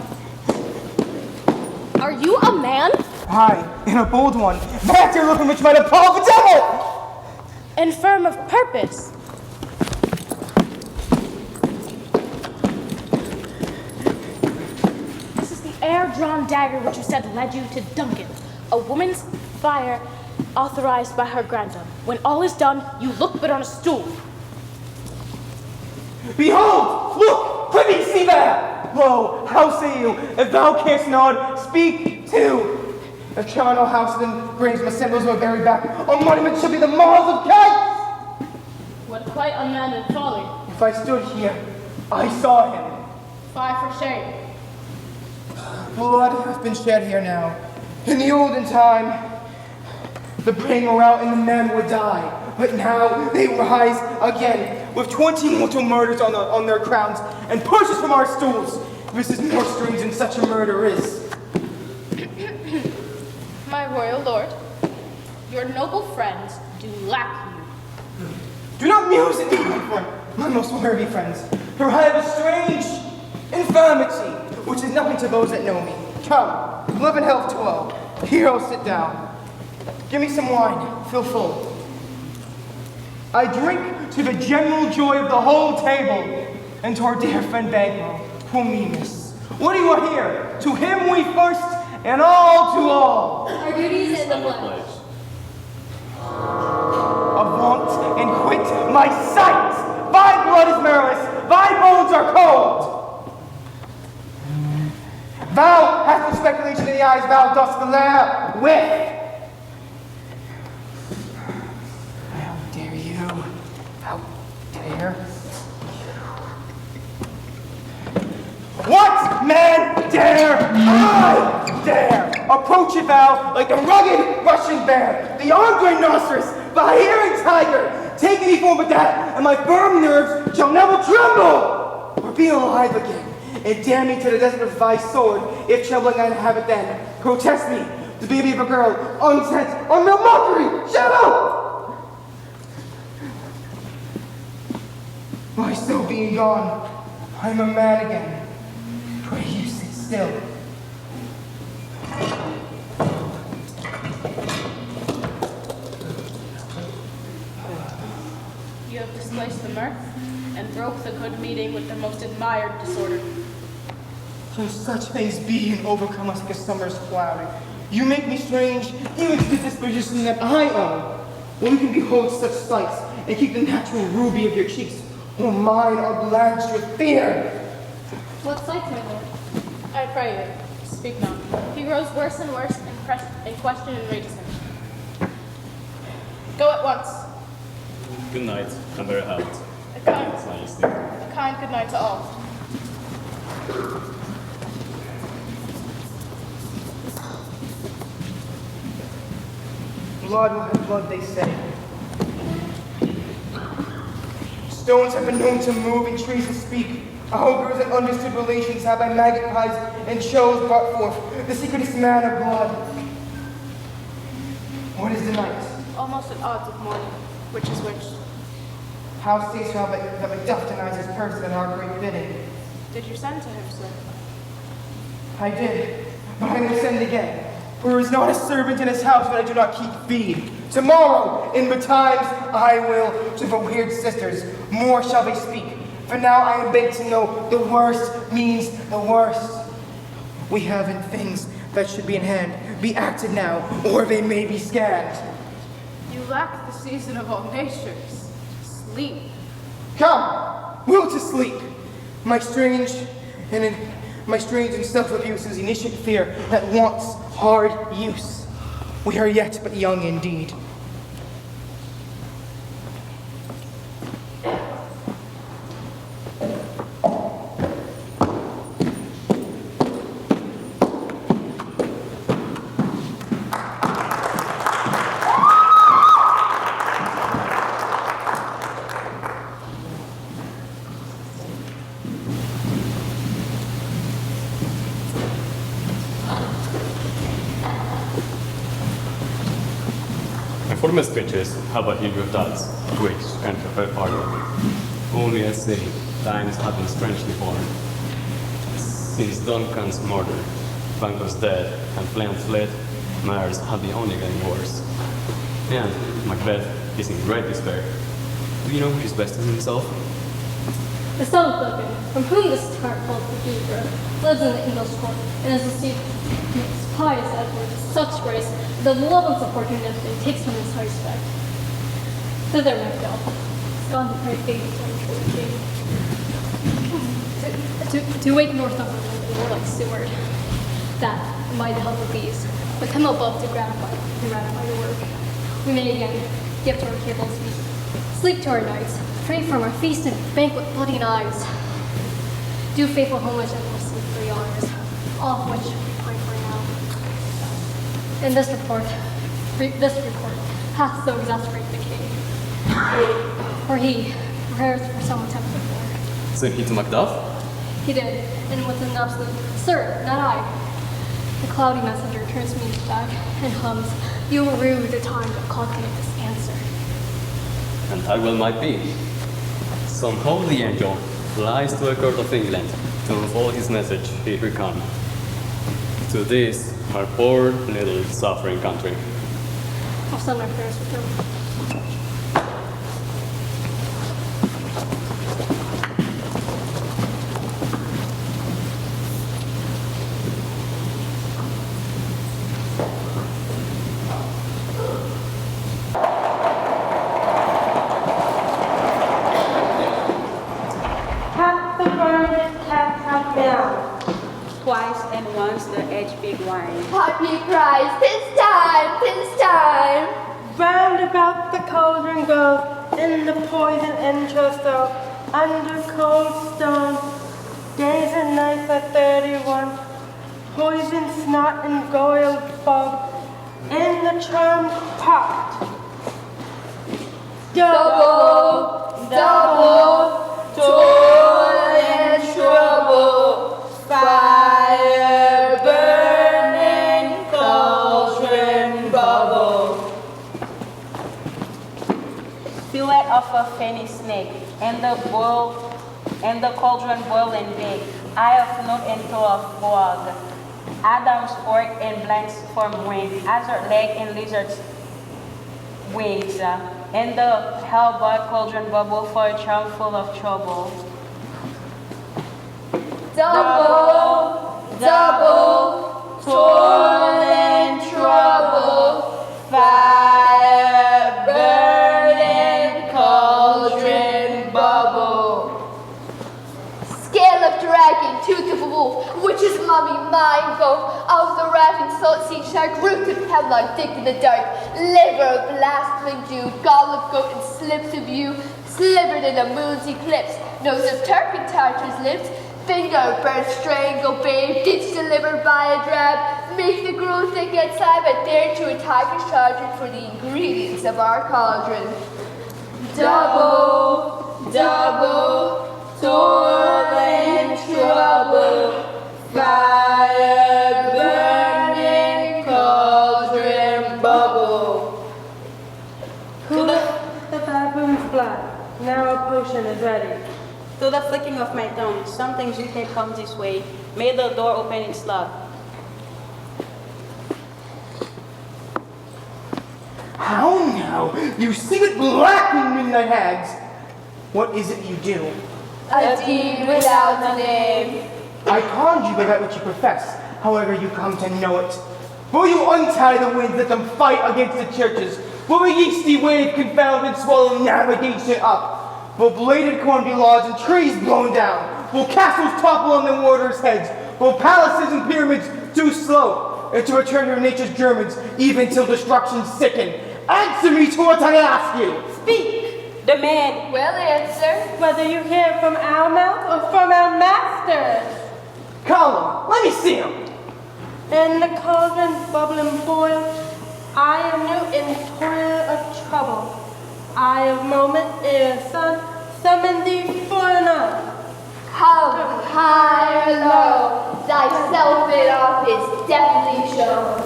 Speaker 9: Are you a man?
Speaker 7: Aye, and a bold one. That's your looking which might appall the devil!
Speaker 2: And firm of purpose. This is the air-drawn dagger which you said led you to Duncan, a woman's fire authorized by her grandson. When all is done, you look but on a stool.
Speaker 7: Behold! Look! Prithee, see there! Lo, how say you? If thou canst nod, speak too! If charnel house then graves my symbols were buried back, a monument should be the morals of kites!
Speaker 2: What quite unmanly folly.
Speaker 7: If I stood here, I saw him.
Speaker 2: Fie for shame.
Speaker 7: Blood hath been shed here now. In the olden time, the brain were out and the men would die. But now they rise again with 20 mortal murders on their crowns and push us from our stools. This is more strange than such a murder is.
Speaker 2: My royal lord, your noble friends do lack you.
Speaker 7: Do not muse at me, my most worthy friends, for I have a strange infirmity, which is nothing to those that know me. Come, live in health to all. Here I'll sit down. Give me some wine, fill full. I drink to the general joy of the whole table, and to our dear friend Banquo, whom we miss. What do you are here? To him we first, and all to all.
Speaker 13: Our duties in the pledge.
Speaker 7: Avaunt and quit my sight! Thy blood is marrowless, thy bones are cold! Thou hast the speculation in the eyes thou dost glare with. How dare you? How dare you? What man dare I dare? Approach it thou like the rugged Russian bear, the armed rhinoceros, the hairy tiger. Take any form of that, and my firm nerves shall never tremble, or be alive again. And damn me to the desert with thy sword, if trembling I have it then. Protest me, the baby of a girl, unsent, on no mockery! Shut up! My soul being gone, I'm a man again. Pray you sit still.
Speaker 2: You have displaced the mirth and broke the good meeting with the most admired disorder.
Speaker 7: Can such things be and overcome us like a summer's cloud? You make me strange, even to the disposition that I own. When we can behold such sights and keep the natural ruby of your cheeks, while mine are blanched with fear.
Speaker 6: What sights, my lord?
Speaker 2: I pray you, speak not. He grows worse and worse, and question enrages him. Go at once.
Speaker 5: Good night, and very helped.
Speaker 2: A kind good night to all.
Speaker 7: Blood will have blood, they say. Stones have been known to move and trees to speak. Ogres and understood relations have by magpies and shows brought forth the secretest man of blood. What is the night?
Speaker 2: Almost at odds with morning. Which is which?
Speaker 7: How sayest thou that Macbeth denies his person in our great bidding?
Speaker 2: Did you send to him, sir?
Speaker 7: I did, but I will send again. For there is not a servant in his house that I do not keep feed. Tomorrow, in betimes, I will to the weird sisters. More shall they speak. For now I am bid to know the worst means the worst. We have in things that should be in hand, be acted now, or they may be scanned.
Speaker 2: You lack the season of all natures. Sleep.
Speaker 7: Come, will to sleep. My strange and self-abuse is initiate fear that wants hard use. We are yet but young indeed.
Speaker 5: Former speeches have a Hebrew thoughts, which and prefer pardon. Only as they times have been strangely born. Since Duncan's murder, Banquo's dead, and Flint fled, matters have been only getting worse. And Macbeth is in great despair. Do you know which is best in himself?
Speaker 6: The son of Duncan, from whom this tart called Cathedra, lives in the English court, and is received most pious Edward with such grace that the love and support him and takes from his high respect. Thither Macbeth has gone to pray faith to the king. To wake Northumberland and warlike Seward, that, by the help of these, with him above to gratify the work, we may again give to our tables feast, sleep to our nights, pray from our feast and banquet bloody knives, do faithful homage and receive free honors, all of which we pine for now. And this report hath so exasperated the king, for he prepares for some attempt before.
Speaker 5: Sent he to Macduff?
Speaker 6: He did, and with an absolute, "Sir, not I." The cloudy messenger turns me back and hums, "You will rue the time to calculate this answer."
Speaker 5: And that well might be. Some holy angel flies to a court of England to unfold his message here we come. To this, our poor little suffering country.
Speaker 6: I'll send my prayers with him.
Speaker 1: Tap the burn, tap, tap down.
Speaker 14: Twice and once the edge big wine.
Speaker 9: Poppy cries, "'Tis time, 'tis time."
Speaker 1: Round about the cauldron goes, in the poison entrails so, under cold stone, days and nights are 31, poison snot and goyle bug, in the charm pot.
Speaker 9: Double, double, toil and trouble, fire burning
Speaker 14: silhouette of a fenny snake, and the cauldron boiling big, eye of nut and toe of frog, Adam's fork and blanks from wing, azure leg and lizard's wings, and the hellboy cauldron bubble for a charm full of trouble.
Speaker 9: Double, double, toil and trouble, fire, burning, cauldron, bubble. Scale of dragon, tooth of a wolf, witch's mummy, mind gulf, of the raven, salt sea shark, rooted hemlock, dick in the dark, liver, blastling Jew, gall of goat and slips of you, slivered in a moon's eclipse, nose of turpentine lips, finger, bird, strangle, babe, ditch delivered by a drab, make the gruel thick outside, but dare to a tiger's charger for the ingredients of our cauldron. Double, double, toil and trouble, fire, burning, cauldron, bubble.
Speaker 1: The baboon's blood. Now a potion is ready.
Speaker 14: To the flicking of my tongue, some things you can come this way. May the door open its lock.
Speaker 7: How now? You see it black in midnight hags. What is it you do?
Speaker 9: A deed without a name.
Speaker 7: I conjure by that which you profess, however you come to know it. Will you untie the winds, let them fight against the churches? Will a yeasty wave confound and swallow navigation up? Will bladed corn be lodged and trees blown down? Will castles topple on the warders' heads? Will palaces and pyramids do slow? And to return to nature's Germans, even till destruction sicken? Answer me to what I ask you!
Speaker 14: Speak! Demand!
Speaker 9: Will answer.
Speaker 1: Whether you hear from our mouth or from our masters.
Speaker 7: Call him. Let me see him.
Speaker 1: In the cauldron bubbling boil, I am new in toil of trouble. I of moment ere sun, summon thee for none.
Speaker 9: Come high or low, thyself in office deftly show.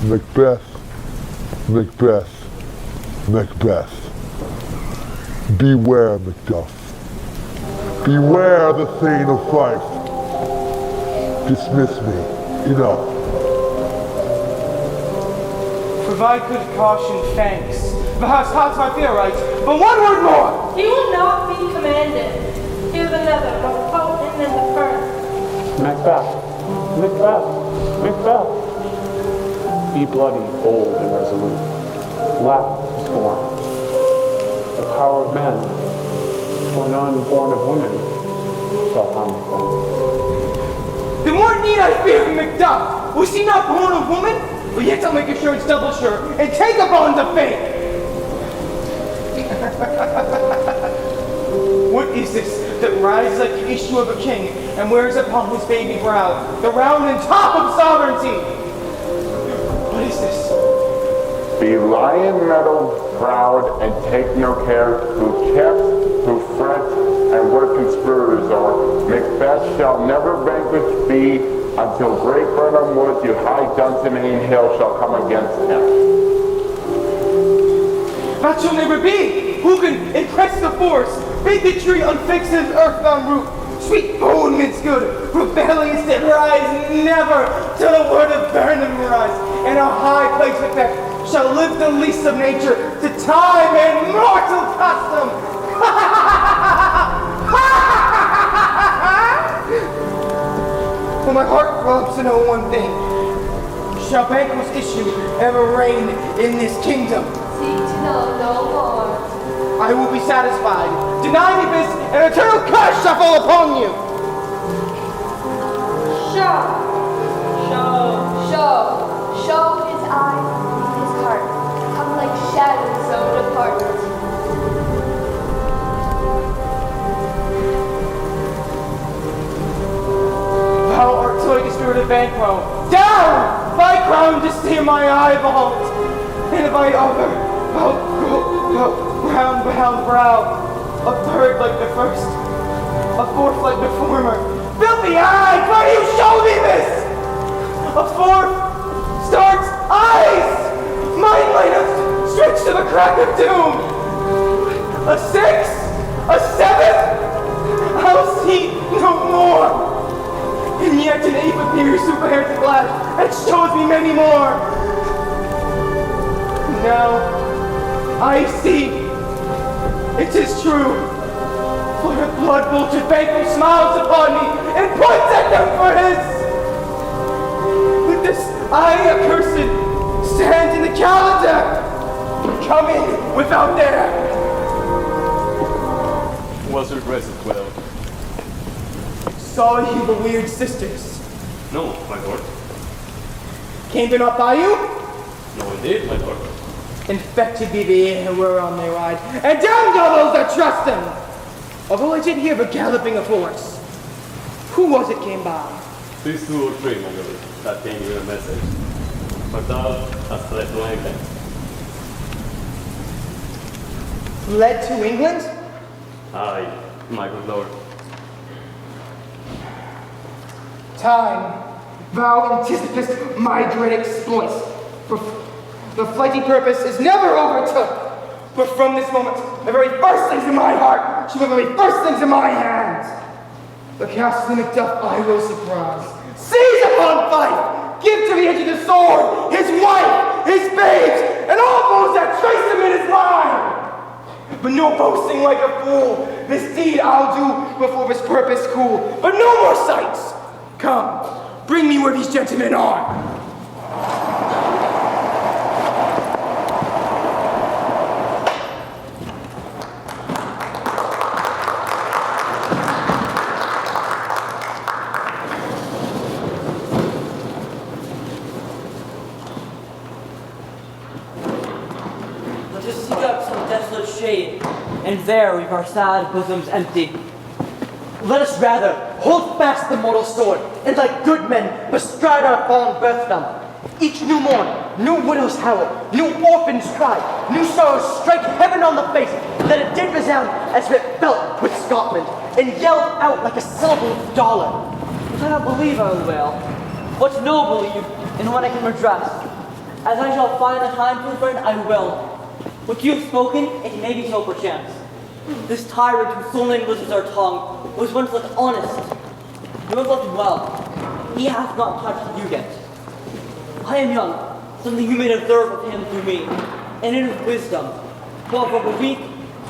Speaker 15: Macbeth, Macbeth, Macbeth. Beware, Macduff. Beware the Thane of Fife. Dismiss me. Enough.
Speaker 7: Provide good caution, thanks. Perhaps hearts might feel right, but one word more!
Speaker 1: He will not be commanded. Here's another, more potent than the first.
Speaker 16: Macbeth, Macbeth, Macbeth. Be bloody, bold, and resolute. Laugh to scorn. The power of men, for none born of women, shall harm them.
Speaker 7: The more need I fear Macduff. Was he not born of woman? But yet I'll make assurance double sure, and take a bond of faith. What is this that rises like the issue of a king, and wears upon his baby brow the round and top of sovereignty? What is this?
Speaker 17: Be lion-mettled, proud, and take no care, who chaff, who fret, and where conspirators are. Macbeth shall never vanquished be, until great Burnham Wood to high Dunsinane Hill shall come against him.
Speaker 7: That shall never be! Who can impress the force? Bigotry unfix his earthbound root. Sweet bone mince good, rebellious that rise never till the word of Burnham rise. And a high place effect shall live the least of nature to time and mortal custom. For my heart throbs to know one thing. Shall Banquo's issue ever reign in this kingdom?
Speaker 9: Seek to know no more.
Speaker 7: I will be satisfied. Deny me this, and eternal curse shall fall upon you.
Speaker 9: Show his eyes, his heart, come like shadows so depart.
Speaker 7: Thou art so like a spirit of Banquo. Down! Thy crown to steer my eyeballs, and thy other, round brow, a third like the first, a fourth like the former. Filthy eyes, why do you show me this? A fourth Stark's eyes! Mine might have stretched to the crack of doom. A 6? A 7? I'll see no more. And yet an ape appears who bears the glass and shows me many more. Now I see it is true. For the blood vulture Banquo smiles upon me and points at them for his. With this eye accursed stands in the calendar, coming without there.
Speaker 5: Was your dress well?
Speaker 7: Saw you the weird sisters.
Speaker 5: No, my lord.
Speaker 7: Came they not by you?
Speaker 5: No, indeed, my lord.
Speaker 7: Infected be the air who were on their ride, and damned all those that trust them! Although I did hear the galloping of horse. Who was it came by?
Speaker 5: These 2 or 3, my lord, that came with a message. But thou hast fled to England.
Speaker 7: Fled to England?
Speaker 5: Aye, my good lord.
Speaker 7: Time, thou anticipest my dread exploits. For the flighty purpose is never overtook. But from this moment, the very first things in my heart shall be the very first things in my hands. The castle Macbeth I will surprise. Seize upon Fife! Give to the edge of the sword his wife, his babes, and all those that trace him in his line! But no boasting like a fool. This deed I'll do before this purpose cool. But no more sights! Come, bring me where these gentlemen are.
Speaker 4: Let us seek out some desolate shade, and there leave our sad bosoms empty. Let us rather hold fast the mortal sword, and like good men bestride our fallen birthdom. Each new morn, new widows howl, new orphans cry, new sorrows strike heaven on the face, that it did resound as if it felt with Scotland, and yelled out like a syllable of dollar. If I not believe I will wail, what no believe, and when I can redress. As I shall find the time, true friend, I will. What you have spoken, it may be so perchance. This tyrant who so lately loses our tongue was once left honest. He once left well. He hath not touched you yet. I am young, something you may observe of him through me, and in his wisdom, while for the weak,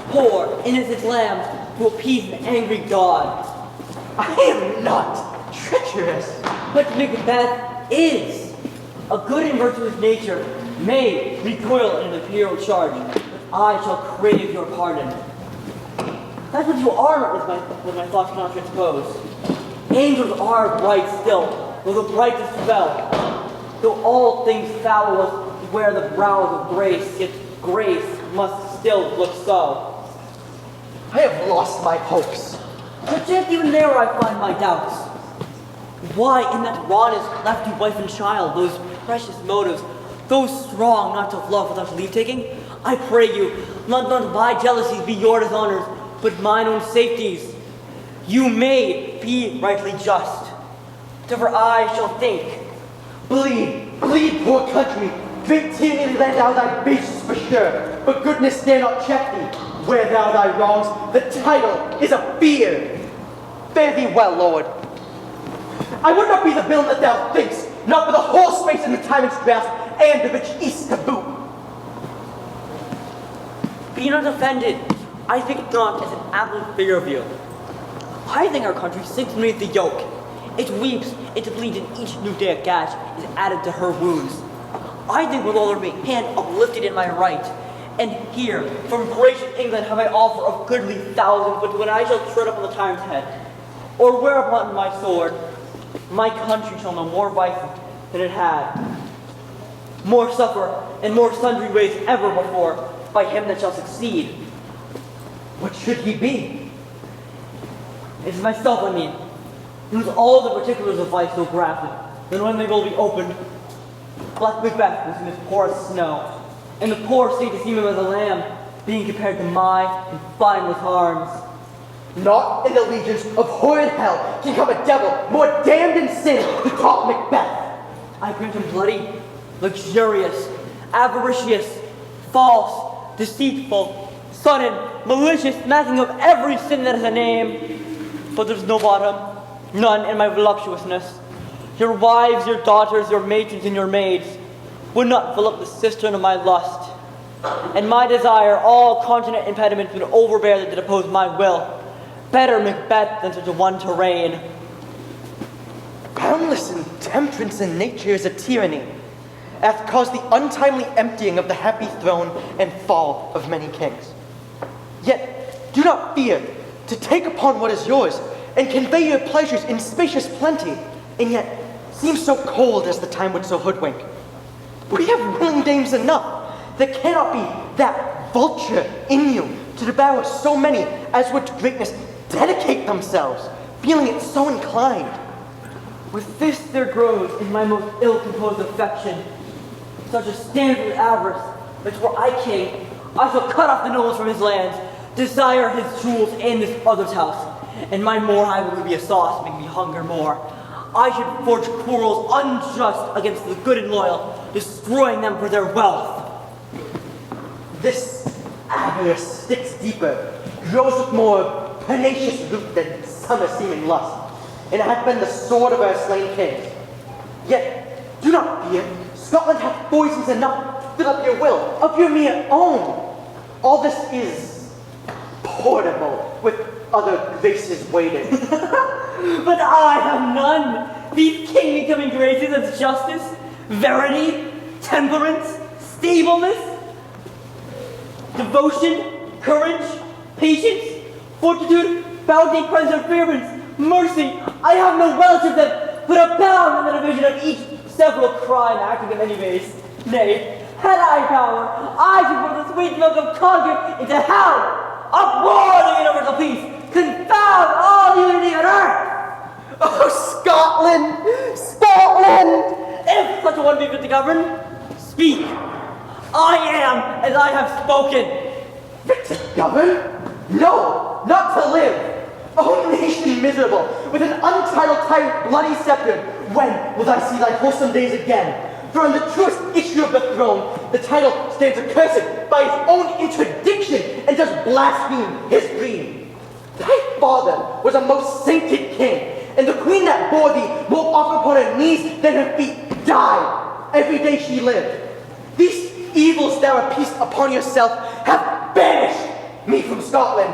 Speaker 4: poor, innocent lamb to appease an angry God. I am not treacherous, but Macbeth is. A good and virtuous nature may recoil in an imperial charge, but I shall crave your pardon. That's what you are, as my thoughts cannot transpose. Angels are bright still, though the brightest fell. Though all things foul us wear the brows of grace, yet grace must still look so. I have lost my hopes. But yet even there I find my doubts. Why in that rawness left you wife and child, those precious motives, those strong not to love without leave-taking? I pray you, let not my jealousies be your dishonors, but mine own safeties. You may be rightly just. For I shall think. Bleed, bleed, poor country, victimly lend thou thy baseness for sure, but goodness dare not check thee. Wear thou thy wrongs, the title is a fear. Fare thee well, Lord. I would not be the villain that thou thinkst, not for the whole space in the tyrant's grasp, and the rich east to boot. Be not offended. I think not as an absolute fear of you. I think our country sinks beneath the yoke. It weeps, it bleeds, and each new day a gash is added to her wounds. I think with all her hand uplifted in my right, and here, from gracious England, have I offer of goodly thousands, but when I shall tread upon the tyrant's head, or wear upon my sword, my country shall know more vice than it had, more suffer, and more sundry ways ever before, by him that shall succeed. What should he be? It's myself, I mean, whose all the particulars of life so grafted, then when they will be opened, Black Macbeth was in his poor as snow, and the poor state to seem him as a lamb, being compared to my confineless arms. Not in the legions of horrid hell can come a devil more damned in sin to top Macbeth. I grant him bloody, luxurious, avaricious, false, deceitful, sudden, malicious, smacking of every sin that has a name. But there's no bottom, none in my voluptuousness. Your wives, your daughters, your matrons, and your maids would not fill up the cistern of my lust. And my desire, all continent impediments would overbear that did oppose my will. Better Macbeth than such a one to reign.
Speaker 11: Boundless intemperance in nature is a tyranny, hath caused the untimely emptying of the happy throne and fall of many kings. Yet do not fear to take upon what is yours, and convey your pleasures in spacious plenty, and yet seem so cold as the time would so hoodwink. We have willing dames enough. There cannot be that vulture in you to devour so many as would to greatness dedicate themselves, feeling it so inclined.
Speaker 4: With this there grows in my most ill-composed affection such a standard avarice, which were I king, I shall cut off the nobles from his lands, desire his jewels and this other's house, and my more high would be a sauce, make me hunger more. I should forge quarrels unjust against the good and loyal, destroying them for their wealth.
Speaker 11: This avarice sticks deeper, grows with more pernicious root than summer seeming lust, and hath been the sword of our slain kings. Yet do not fear, Scotland hath poisons enough to fill up your will, of your mere own. All this is portable, with other graces weighted.
Speaker 4: But I have none. These kingly coming graces as justice, verity, temperance, stableness, devotion, courage, patience, fortitude, bounty, perseverance, mercy. I have no relative that would abound in the division of each several crime acting in many ways. Nay, had I power, I should pour the sweet milk of concord into hell. Uproar the universal peace, confound all unity on earth.
Speaker 11: Oh, Scotland! Scotland!
Speaker 4: If such a one be fit to govern, speak. I am as I have spoken.
Speaker 11: Fit to govern? No, not to live. O nation miserable, with an untitled tyrant bloody scepter, when will thou see thy wholesome days again? For in the truest issue of the throne, the title stands accursed by his own interdiction, and does blaspheme his creed. Thy father was a most sainted king, and the queen that bore thee more often upon her knees than her feet died every day she lived. These evils thou appeased upon yourself have banished me from Scotland.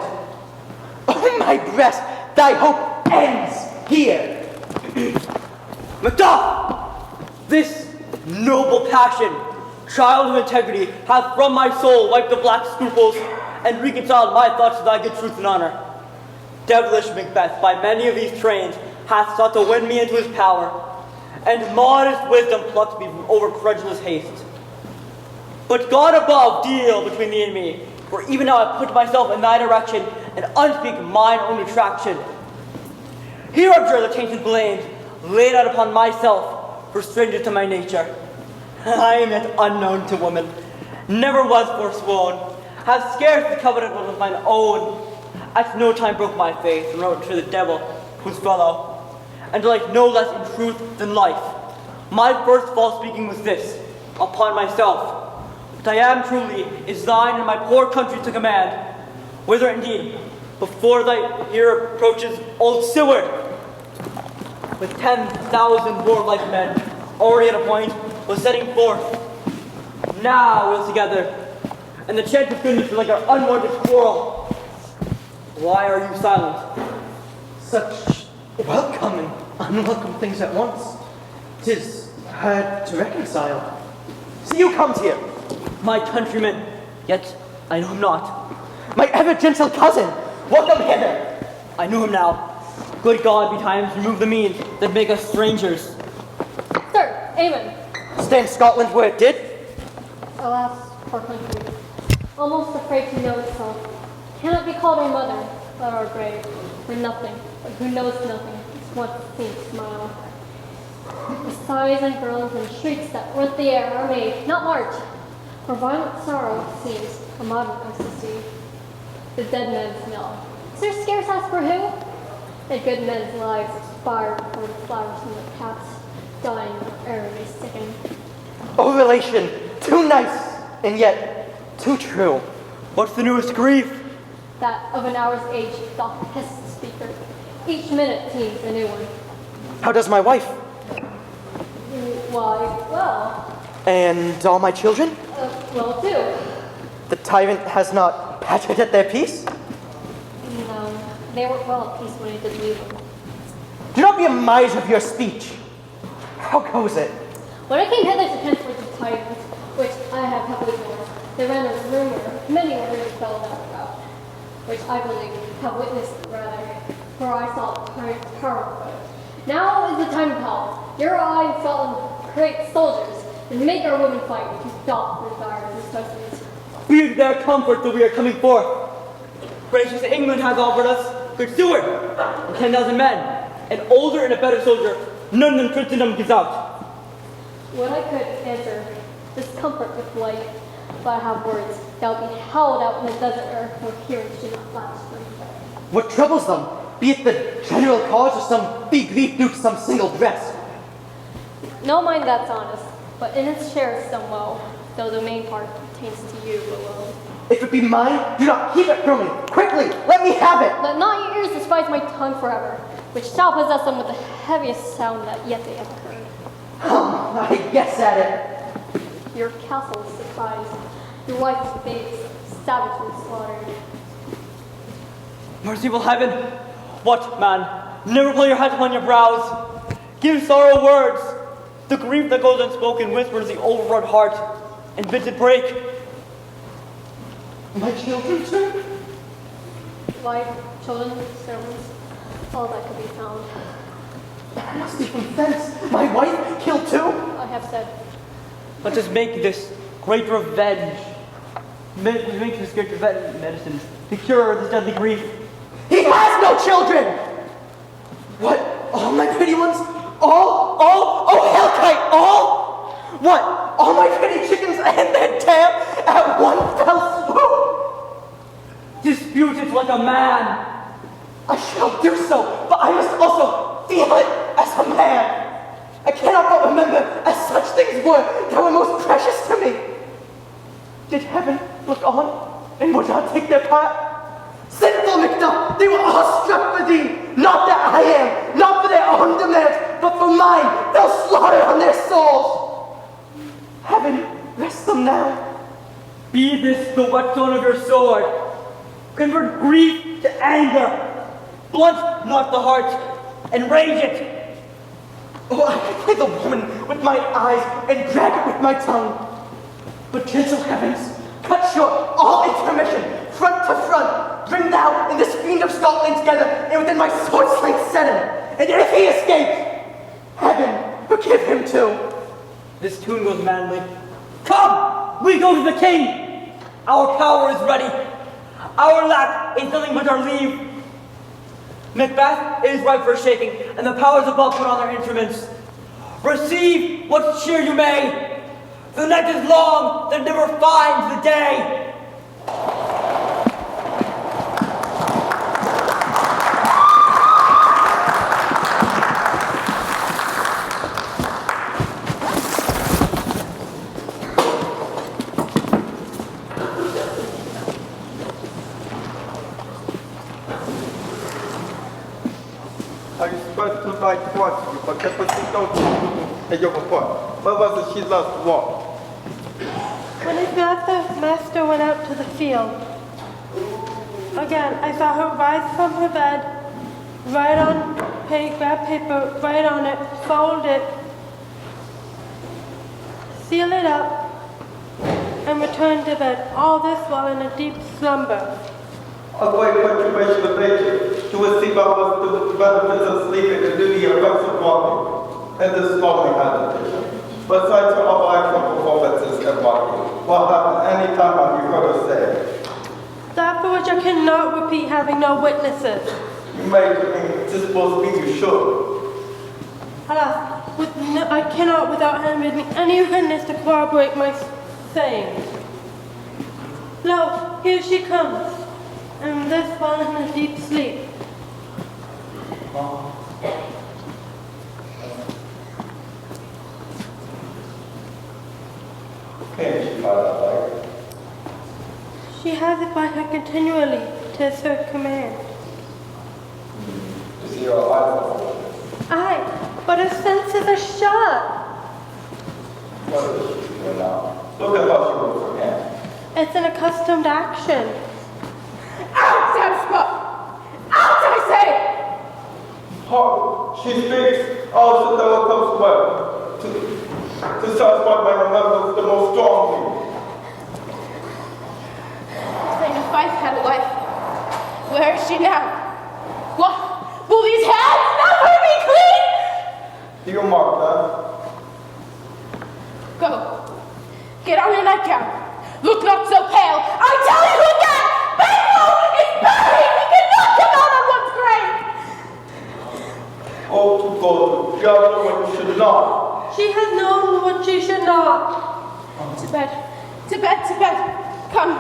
Speaker 11: Oh, my breast, thy hope ends here.
Speaker 4: Macduff! This noble passion, child of integrity, hath from my soul wiped the black scruples and reconciled my thoughts to thy good truth and honor. Devilish Macbeth, by many of these trains, hath sought to win me into his power, and modest wisdom plucked me from over credulous haste. But God above deal between thee and me, for even now I put myself in thy direction, and unspeak mine own retraction. Here abjure the tainted blames laid out upon myself, for stranger to my nature. I am yet unknown to woman, never was forsworn, have scarce coveted what was mine own. At no time broke my faith, and wrote to the devil, whose fellow, and like no less in truth than life. My first false speaking was this, upon myself. What I am truly is thine and my poor country to command. Whither indeed, before thy ear approaches old Seward, with 10,000 warlike men, already at a point, was setting forth. Now we'll together, and the chance of goodness is like our unwanted quarrel. Why are you silent?
Speaker 11: Such welcome and unwelcome things at once. 'Tis hard to reconcile. See who comes here.
Speaker 4: My countryman, yet I know him not.
Speaker 11: My ever-gentle cousin, welcome hither.
Speaker 4: I knew him now. Good God, betimes remove the means that make us strangers.
Speaker 13: Sir, Aemon.
Speaker 11: Stand Scotland where it did?
Speaker 13: Alas, poor country. Almost afraid to know itself. Cannot be called our mother, but our grave. For nothing, but who knows nothing, is once seen to smile. The sighs and groans and shrieks that rent the air are made, not marked. For violent sorrow seems a modern ecstasy. The dead man's knell. Sir scarce ask for who? The good men's lives expire before the flowers in the caps, dying ere they sicken.
Speaker 11: Oh, relation, too nice, and yet too true. What's the newest grief?
Speaker 13: That of an hour's age doth hiss the speaker. Each minute seems a new one.
Speaker 11: How does my wife?
Speaker 13: Why, well,
Speaker 11: And all my children?
Speaker 13: well too.
Speaker 11: The tyrant has not patched at their peace?
Speaker 13: No, they weren't well at peace when he did leave them.
Speaker 11: Do not be a miser of your speech. How goes it?
Speaker 13: When I came hither to tend towards the tyrant, which I have heavily borne, there ran a rumor, many orders fell about, which I believe have witnessed rather, for I saw the tyrant's power. Now is the time to call. Your eye and Scotland create soldiers, and make our women fight to stop the desire of his husbands.
Speaker 4: Be it their comfort that we are coming forth. Gracious England has offered us good steward, and 10,000 men, an older and a better soldier, none than Christendom gives out.
Speaker 13: What I could answer this comfort with light, but I have words that will be howled out in the desert earth where hearing should not last them.
Speaker 11: What troubles them? Be it the general cause or some big grief due to some single dress?
Speaker 13: No mind that's honest, but in its share some woe, though the main part pertains to you alone.
Speaker 11: If it be mine, do not keep it from me. Quickly, let me have it.
Speaker 13: Let not your ears despise my tongue forever, which shall possess them with the heaviest sound that yet they ever heard.
Speaker 11: I guess at it.
Speaker 13: Your castle is surprised, your wife's babes savagely slaughtered.
Speaker 4: Merciful heaven, what, man? Never pull your hat upon your brows. Give sorrow words. The grief that goes unspoken whispers the overwrought heart and bids it break.
Speaker 11: My children, too?
Speaker 13: Wife, children, servants, all that could be found.
Speaker 11: That must be from thence. My wife killed too?
Speaker 13: I have said.
Speaker 4: Let us make this great revenge. Make this great revenge medicine to cure this deadly grief.
Speaker 11: He has no children! What? All my pretty ones? All? Oh, hellkite, all? What? All my pretty chickens and their tail at one fell swoop?
Speaker 4: Dispute it like a man.
Speaker 11: I shall do so, but I must also feel it as a man. I cannot but remember as such things were that were most precious to me. Did heaven look on and would not take their part? Sinful Macbeth, they were all struck for thee. Not that I am, not for their own demerits, but for mine. They'll slaughter on their souls. Heaven, rest them now.
Speaker 4: Be this the whetstone of your sword. Convert grief to anger. Blunt not the heart, and rage it.
Speaker 11: Oh, I could play the woman with my eyes and drag it with my tongue. But gentle heavens, cut short all intermission, front to front. Bring thou and this fiend of Scotland together, and within my sword sling set him. And if he escapes, heaven, forgive him too.
Speaker 4: This tune goes manly. Come, we go to the king. Our power is ready. Our lack is nothing but our leave. Macbeth is ripe for shaking, and the powers above put on their instruments. Receive what cheer you may. The night is long that never finds the day.
Speaker 8: I spent two nights watching you, but kept pursuing no and your report. Where was it she lost the walk?
Speaker 1: When his master went out to the field, again, I saw her rise from her bed, write on grab paper, write on it, fold it, seal it up, and return to bed, all this while in a deep slumber.
Speaker 8: Avoid perturbation of nature. You will see what was the benefits of sleeping and do the effects of walking and this slowing agitation. Besides your other actual performances and walking, what happened any time have you heard her say?
Speaker 1: That for which I cannot repeat, having no witnesses.
Speaker 8: You may just supposed to be you should.
Speaker 1: Alas, I cannot without having any witness to corroborate my saying. Lo, here she comes, and this while in a deep sleep.
Speaker 8: Can't she fight that light?
Speaker 1: She has it by her continually. 'Tis her command.
Speaker 8: You see your eyes open.
Speaker 1: Aye, but her senses are shut.
Speaker 8: What is she doing now? Look at how she moves her hand.
Speaker 1: It's an accustomed action.
Speaker 2: Out, Zemspa! Out, I say!
Speaker 8: Oh, she speaks. Also, the one comes well. To satisfy my remembrance the most strongly.
Speaker 2: Thing of Fife had a wife. Where is she now? What? Will these hands never be clean?
Speaker 8: Do you mark that?
Speaker 2: Go. Get on your nightgown. Look not so pale. I tell you again! Benbow is buried! We cannot come out on one's grave!
Speaker 8: Oh, to go together when you should not.
Speaker 1: She has known what she should not.
Speaker 2: To bed. To bed, to bed. Come,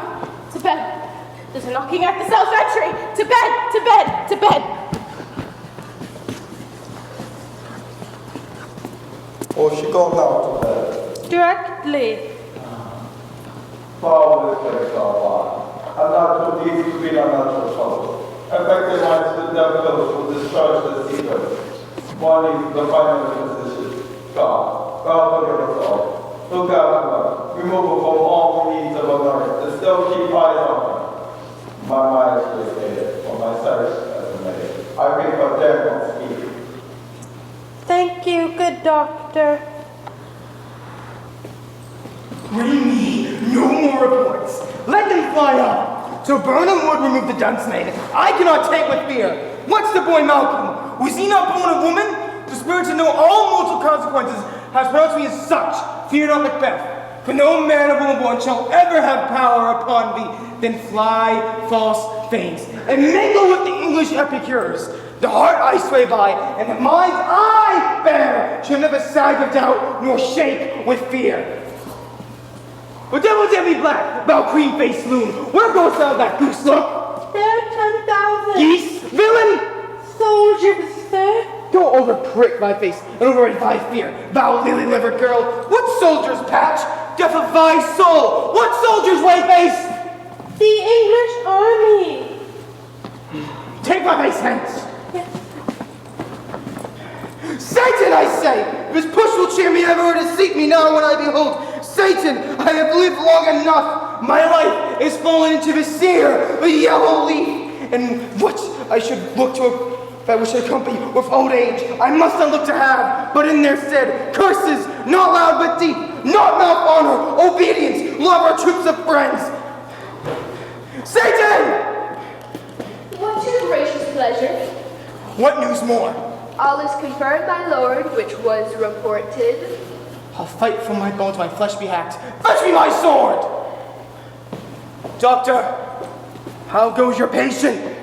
Speaker 2: to bed. There's a knocking at the south entry. To bed, to bed, to bed.
Speaker 8: Oh, she gone down to bed.
Speaker 1: Directly.
Speaker 8: Follow this place our life. I'm not too easy to be an unnatural trouble. Affected minds with their pills will discharge the secret. One is the final physician. God forgive us all. Look after her. Remove her from all the needs of another, and still keep eyes on her. My mind is stated, for my sight as a maid. I think but dare not speak.
Speaker 1: Thank you, good doctor.
Speaker 7: Bring me no more reports. Let them fly up. So Burnham would remove the dunce maid. I cannot take with fear. What's the boy Malcolm? Was he not born a woman? The spirit to know all mortal consequences has pronounced me as such. Fear not Macbeth. For no man or woman born shall ever have power upon thee. Then fly false fames and mingle with the English epicures. The heart I sway by, and the mind I bear, shall never sag of doubt, nor shake with fear. But devil damn me black, thou cream-faced loon, where goest thou that goose look?
Speaker 1: There, 10,000.
Speaker 7: Geese, villain!
Speaker 1: Soldiers, sir.
Speaker 7: Go over prick my face, and over thy fear, thou lily-livered girl. What soldier's patch? Death of thy soul! What soldier's white face?
Speaker 1: The English army.
Speaker 7: Take my face hence! Satan, I say! This push will cheer me ever to seek me now when I behold Satan! I have lived long enough! My life is fallen into the sere, the yellow leaf, and what I should look to that which should accompany with old age, I must not look to have, but in their stead, curses, not loud but deep, not mouth honor, obedience, love our troops of friends. Satan!
Speaker 18: What's your gracious pleasure?
Speaker 7: What news more?
Speaker 18: All is confirmed, my lord, which was reported.
Speaker 7: I'll fight from my bone to my flesh be hacked. Fetch me my sword! Doctor, how goes your patient?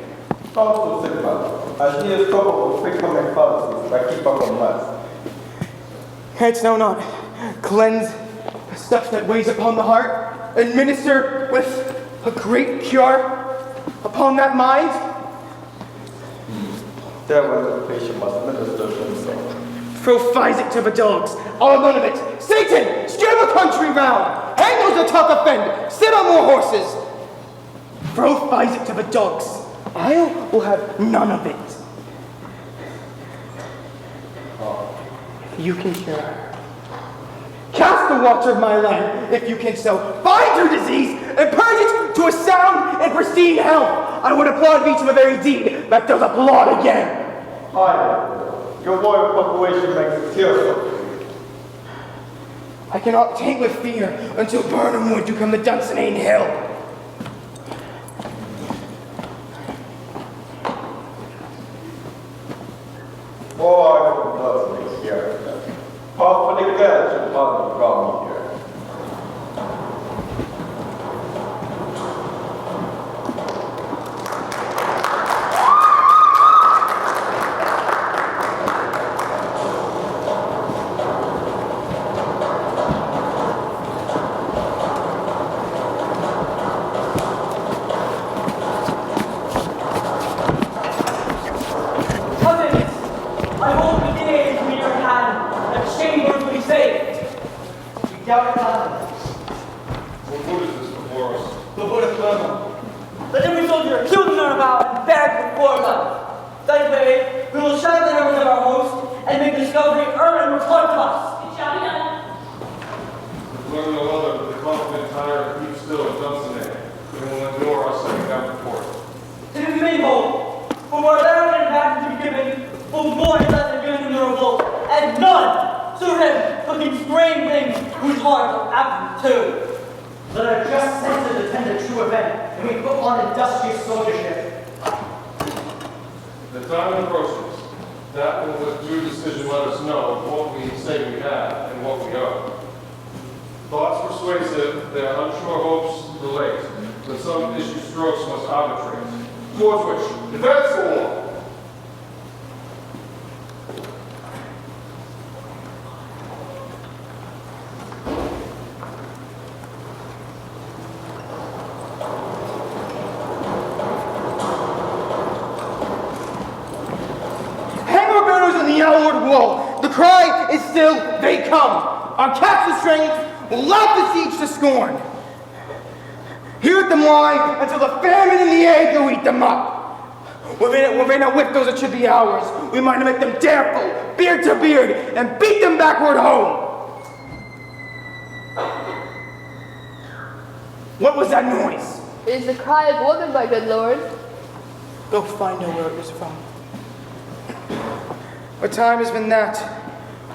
Speaker 8: Counsel sick man, as he is troubled with frequent fallacies that keep up on less.
Speaker 7: Canst thou not cleanse the stuff that weighs upon the heart, administer with a great cure upon that mind?
Speaker 8: There when the patient must minister to himself.
Speaker 7: Throw Physic to the dogs, all none of it. Satan, steer the country round. Hang those that talk offend, sit on more horses. Throw Physic to the dogs. I will have none of it. If you can cure her, cast the water of my land, if you can so. Find her disease and purge it to a sound and pristine health. I would applaud thee to the very deed that does applaud again.
Speaker 8: Aye, your royal proclamation makes it tearful.
Speaker 7: I cannot take with fear until Burnham would to come to Dunsinane Hill.
Speaker 8: Oh, I would love to be here. Half for the dead should partner around me here.
Speaker 4: the wood of Clermont. Let every soldier kill the turnabout and barrack before them. That way, we will shatter the numbers of our host and make the discovery earn and return to us.
Speaker 2: It shall be done.
Speaker 12: Learn no other but the confident tire keep still at Dunsinane, and will endure our setting down the fort.
Speaker 4: To be made whole, for more than an advantage to be given, for more than less given in the revolt, and none to him who can strain things whose hearts are absent too. Let our just senses attend a true event, and we put on industrious soldiership.
Speaker 12: The time approaches. That will with due decision let us know what we say we have and what we are. Thoughts persuasive, their unsure hopes relate, but some issue strokes must arbitrate. Towards which, advance the war!
Speaker 7: The outward wall. The cry is still, they come. Our castle strength will laugh the siege to scorn. Hear them lie until the famine and the egg will eat them up. We may not whip those that should be ours. We might make them dareful, beard to beard, and beat them backward home. What was that noise?
Speaker 18: It is the cry of woman, my good lord.
Speaker 7: Go find out where it was from. What time has been that,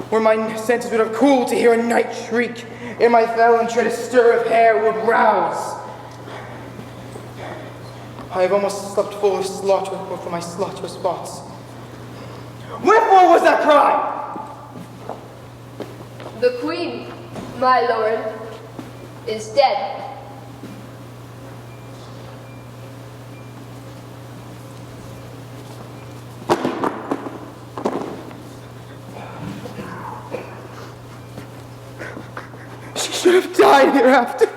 Speaker 7: where my senses would have cooled to hear a night shriek, and my fell and tread a stir of hair would rouse. I have almost slept full of slaughter for my slaughter spots. Wherefore was that cry?
Speaker 18: The queen, my lord, is dead.
Speaker 7: Should have died hereafter.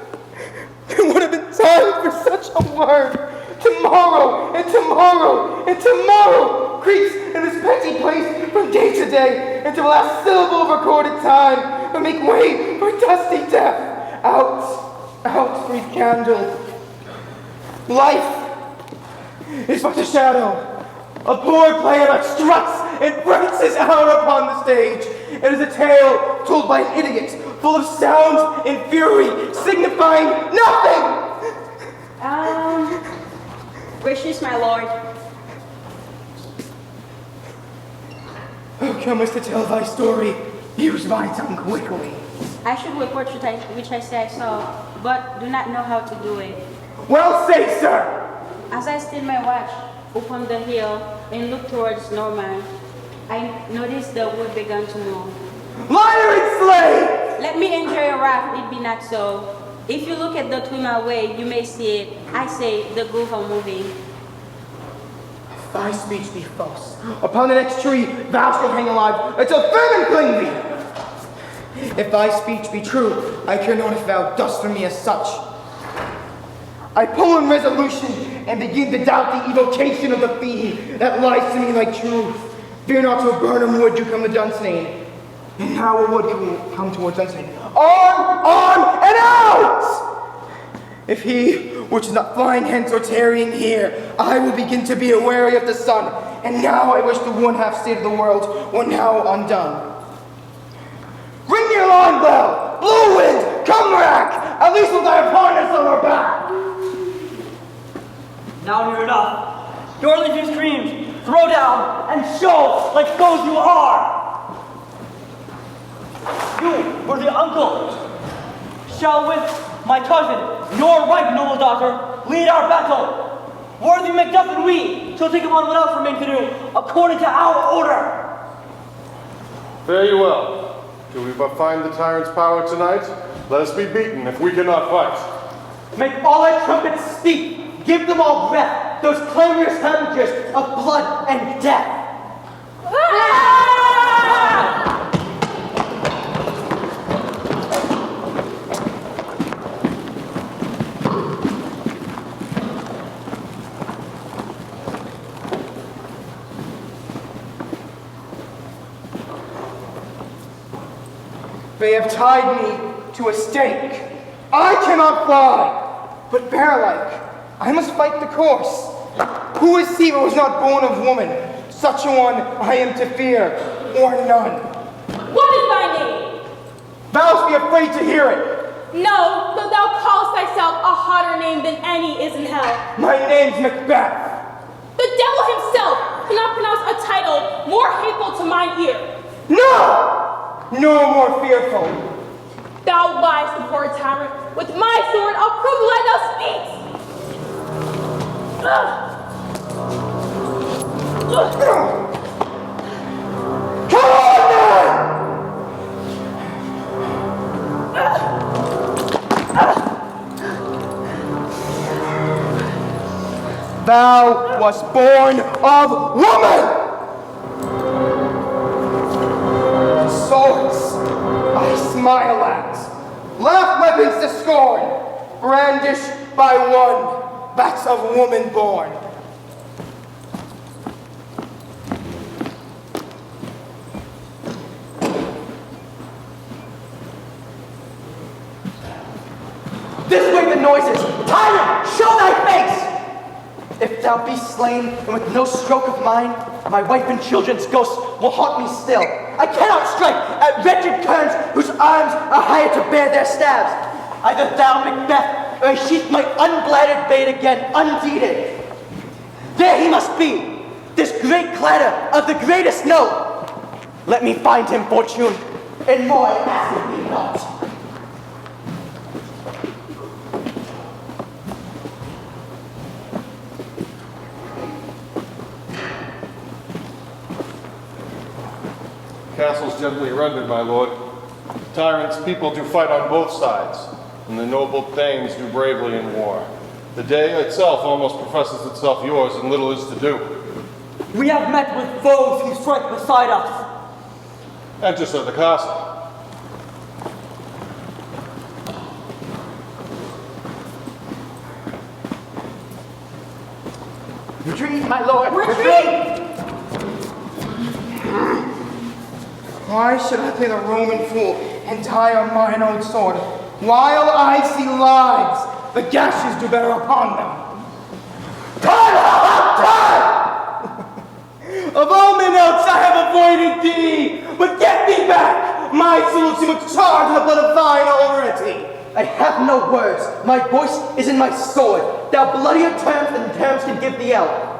Speaker 7: There would have been time for such a word. Tomorrow, and tomorrow, and tomorrow creeps in this petty place from day to day until the last syllable of recorded time will make way for dusty death. Out, breathe candle. Life is but a shadow, a poor player that struts and prances out upon the stage. It is a tale told by an idiot, full of sound and fury, signifying nothing!
Speaker 14: Gracious my lord.
Speaker 7: Who comest to tell thy story? Use thy tongue quickly.
Speaker 14: I should report which I say I saw, but do not know how to do it.
Speaker 7: Well say, sir!
Speaker 14: As I stood my watch upon the hill and looked towards Norman, I noticed the wood began to move.
Speaker 7: Liar and slave!
Speaker 14: Let me enjoy your wrath, it be not so. If you look at the 2 mile way, you may see it. I say, the grove are moving.
Speaker 7: If thy speech be false, upon the next tree thou shalt hang alive until famine cling thee. If thy speech be true, I care not if thou dost for me as such. I pull in resolution and begin to doubt the evocation of the fiend that lies to me like truth. Fear not to a Burnham wood you come to Dunsinane. And now a wood you will come towards Dunsinane. On, and out! If he which is not flying hence or tarrying here, I will begin to be aweary of the sun. And now I wish the one half state of the world were now undone. Ring your alarm bell! Blue wind, come rack! At least we'll die upon us on our back!
Speaker 4: Now near enough. Your legion screams, throw down, and show like those you are! You, worthy uncle, shall with my cousin, your right noble daughter, lead our battle. Worthy Macbeth and we shall take upon what else remains to do, according to our order.
Speaker 12: Fare you well. Do we but find the tyrant's power tonight? Let us be beaten if we cannot fight.
Speaker 4: Make all our trumpets speak. Give them all breath, those clamorous harbingers of blood and death.
Speaker 7: They have tied me to a stake. I cannot fly. but bear-like. I must fight the course. Who is he who was not born of woman? Such a one I am to fear, or none.
Speaker 2: What is thy name?
Speaker 7: Thou be afraid to hear it.
Speaker 2: No, though thou callest thyself a hotter name than any is in hell.
Speaker 7: My name's Macbeth.
Speaker 2: The devil himself cannot pronounce a title more hateful to mine ear.
Speaker 7: No! No more fearful.
Speaker 2: Thou liest, the poor tyrant. With my sword, I'll prove the lie thou speaks.
Speaker 7: Come on, then! Thou wast born of woman! Swords I smile at, laugh weapons to scorn, brandished by one that's of woman born.
Speaker 11: This way the noises! Tyrant, show thy face! If thou be slain, and with no stroke of mine, my wife and children's ghosts will haunt me still. I cannot strike at wretched kerns whose arms are hired to bear their stabs. Either thou, Macbeth, or I sheath my unbladdered blade again, undeeded. There he must be, this great clatter of the greatest note. Let me find him, fortune, and more I ask of thee not.
Speaker 12: Castle's gently rendered, my lord. Tyrants' people do fight on both sides, and the noble thanes do bravely in war. The day itself almost professes itself yours, and little is to do.
Speaker 4: We have met with foes who strike beside us.
Speaker 12: Enter, sir, the castle.
Speaker 11: Retreat, my lord!
Speaker 7: Retreat! Why should I play the Roman fool and die on mine own sword, while I see lives, the gashes do better upon them? Of all men else I have avoided thee, but get thee back! My soul too much charged with the blood of thine already.
Speaker 11: I have no words. My voice is in my sword. Thou bloodier terms than terms can give thee out.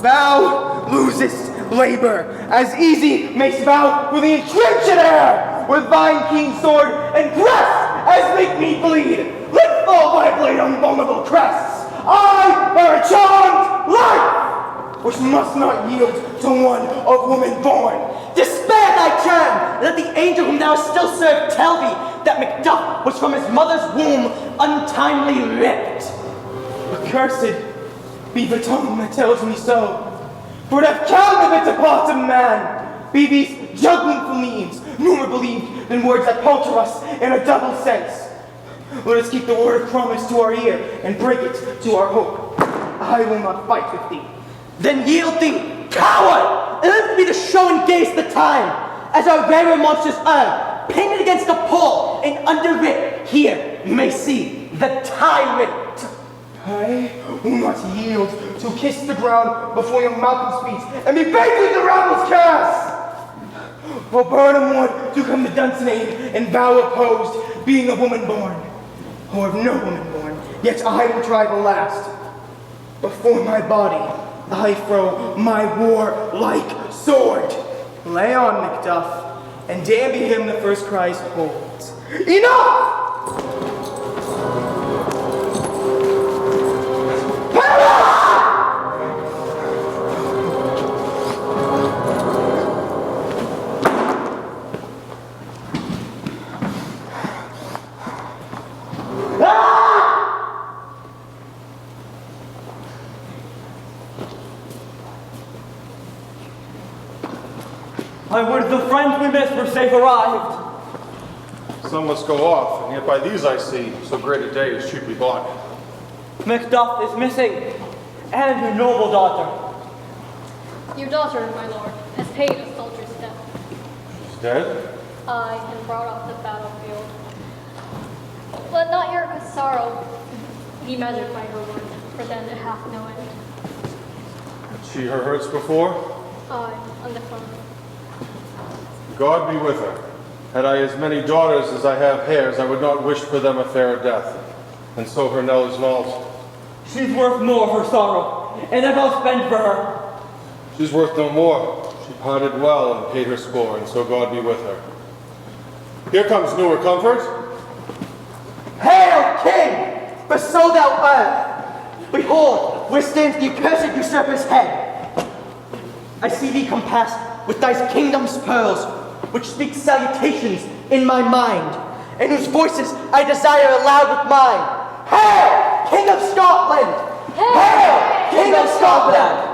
Speaker 7: Thou losest labor, as easy mayst thou with the entrenched air, with thine keen sword and crest, as make me bleed. Let fall thy blade on vulnerable crests. I bear a charmed life, which must not yield to one of woman born.
Speaker 11: Despair thy term! Let the angel whom thou still serve tell thee that Macduff was from his mother's womb untimely ripped.
Speaker 7: Accursed be the tongue that tells me so. For to have counterfeit the parts of man, be these juggling fiends, no more believed than words that palter us in a double sense. Let us keep the word of promise to our ear and break it to our hope. I will not fight with thee.
Speaker 11: Then yield thee, coward! And let me the show and gaze the time, as our rarer monsters are, painted against the pole, and under it, here, you may see the tyrant.
Speaker 7: I will not yield to kiss the ground before young Malcolm's feet and be baked with the rabble's cast. For Burnham would to come to Dunsinane and vow opposed, being a woman born, or of no woman born, yet I will try the last. Before my body, I throw my war-like sword. Lay on, Macduff, and damn be him that first cries holds. Enough!
Speaker 4: I would the friends we missed were safe arrived.
Speaker 12: Some must go off, and yet by these I see, so great a day is cheaply bought.
Speaker 4: Macduff is missing, and your noble daughter.
Speaker 13: Your daughter, my lord, has paid a soldier's debt.
Speaker 12: She's dead?
Speaker 13: I am brought off the battlefield. Let not your sorrow be measured by her worth, for then it hath no end.
Speaker 12: Had she her hurts before?
Speaker 13: I, undefiled.
Speaker 12: God be with her. Had I as many daughters as I have hairs, I would not wish for them a fairer death. And so her knell is knolled.
Speaker 4: She's worth more of her sorrow, and that I'll spend for her.
Speaker 12: She's worth no more. She parted well and paid her score, and so God be with her. Here comes newer comfort.
Speaker 11: Hail, King! For so thou art. Behold, where stands the accursed usurper's head. I see thee compassed with thy kingdom's pearls, which speak salutations in my mind, and whose voices I desire aloud with mine. Hail, King of Scotland! Hail, King of Scotland!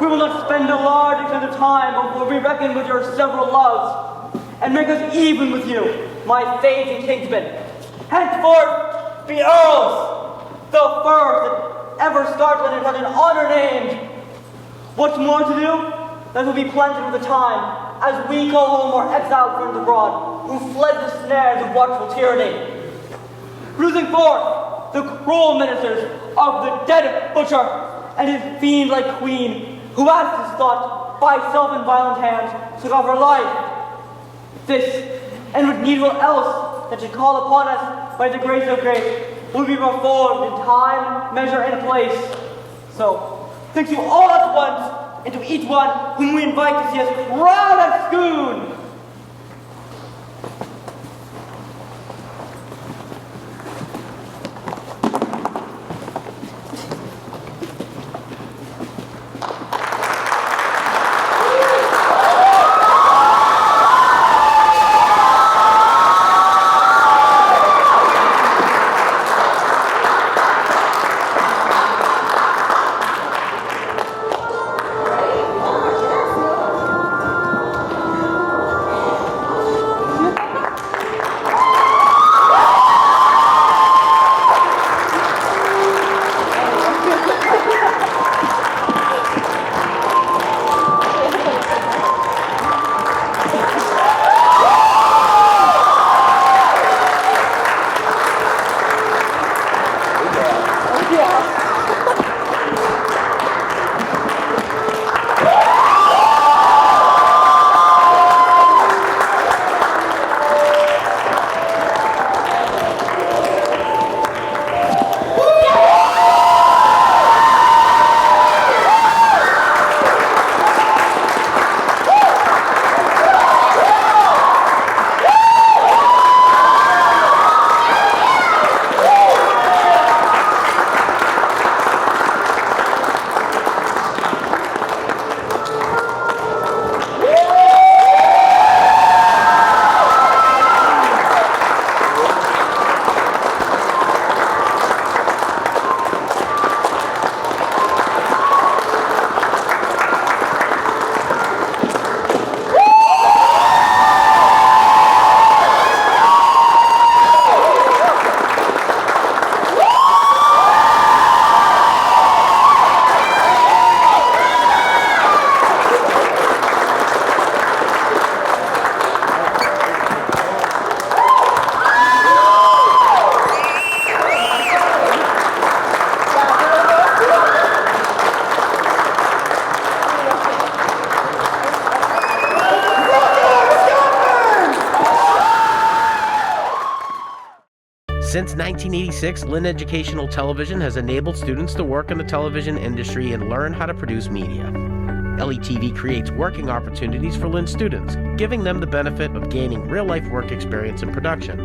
Speaker 4: We will not spend a large extent of time before we reckon with your several loves, and make us even with you, my faithful kinsmen. Henceforth, be earls, the first that ever Scotland has had an honor named. What's more to do? That will be plenty with the time, as we call home our exiled friends abroad, who fled the snares of watchful tyranny. Losing forth the cruel ministers of the dead butcher and his fiend-like queen, who as 'tis thought, by self and violent hands, took off her life. This, and what needful else that should call upon us by the grace of grace, will be performed in time, measure, and place. So, think you all at once, and to each one whom we invite to see us proud at Scone.
Speaker 19: Since 1986, Lynn Educational Television has enabled students to work in the television industry and learn how to produce media. LETV creates working opportunities for Lynn students, giving them the benefit of gaining real-life work experience in production.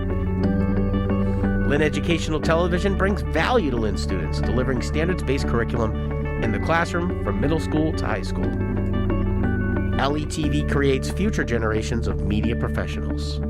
Speaker 19: Lynn Educational Television brings value to Lynn students, delivering standards-based curriculum in the classroom from middle school to high school. LETV creates future generations of media professionals.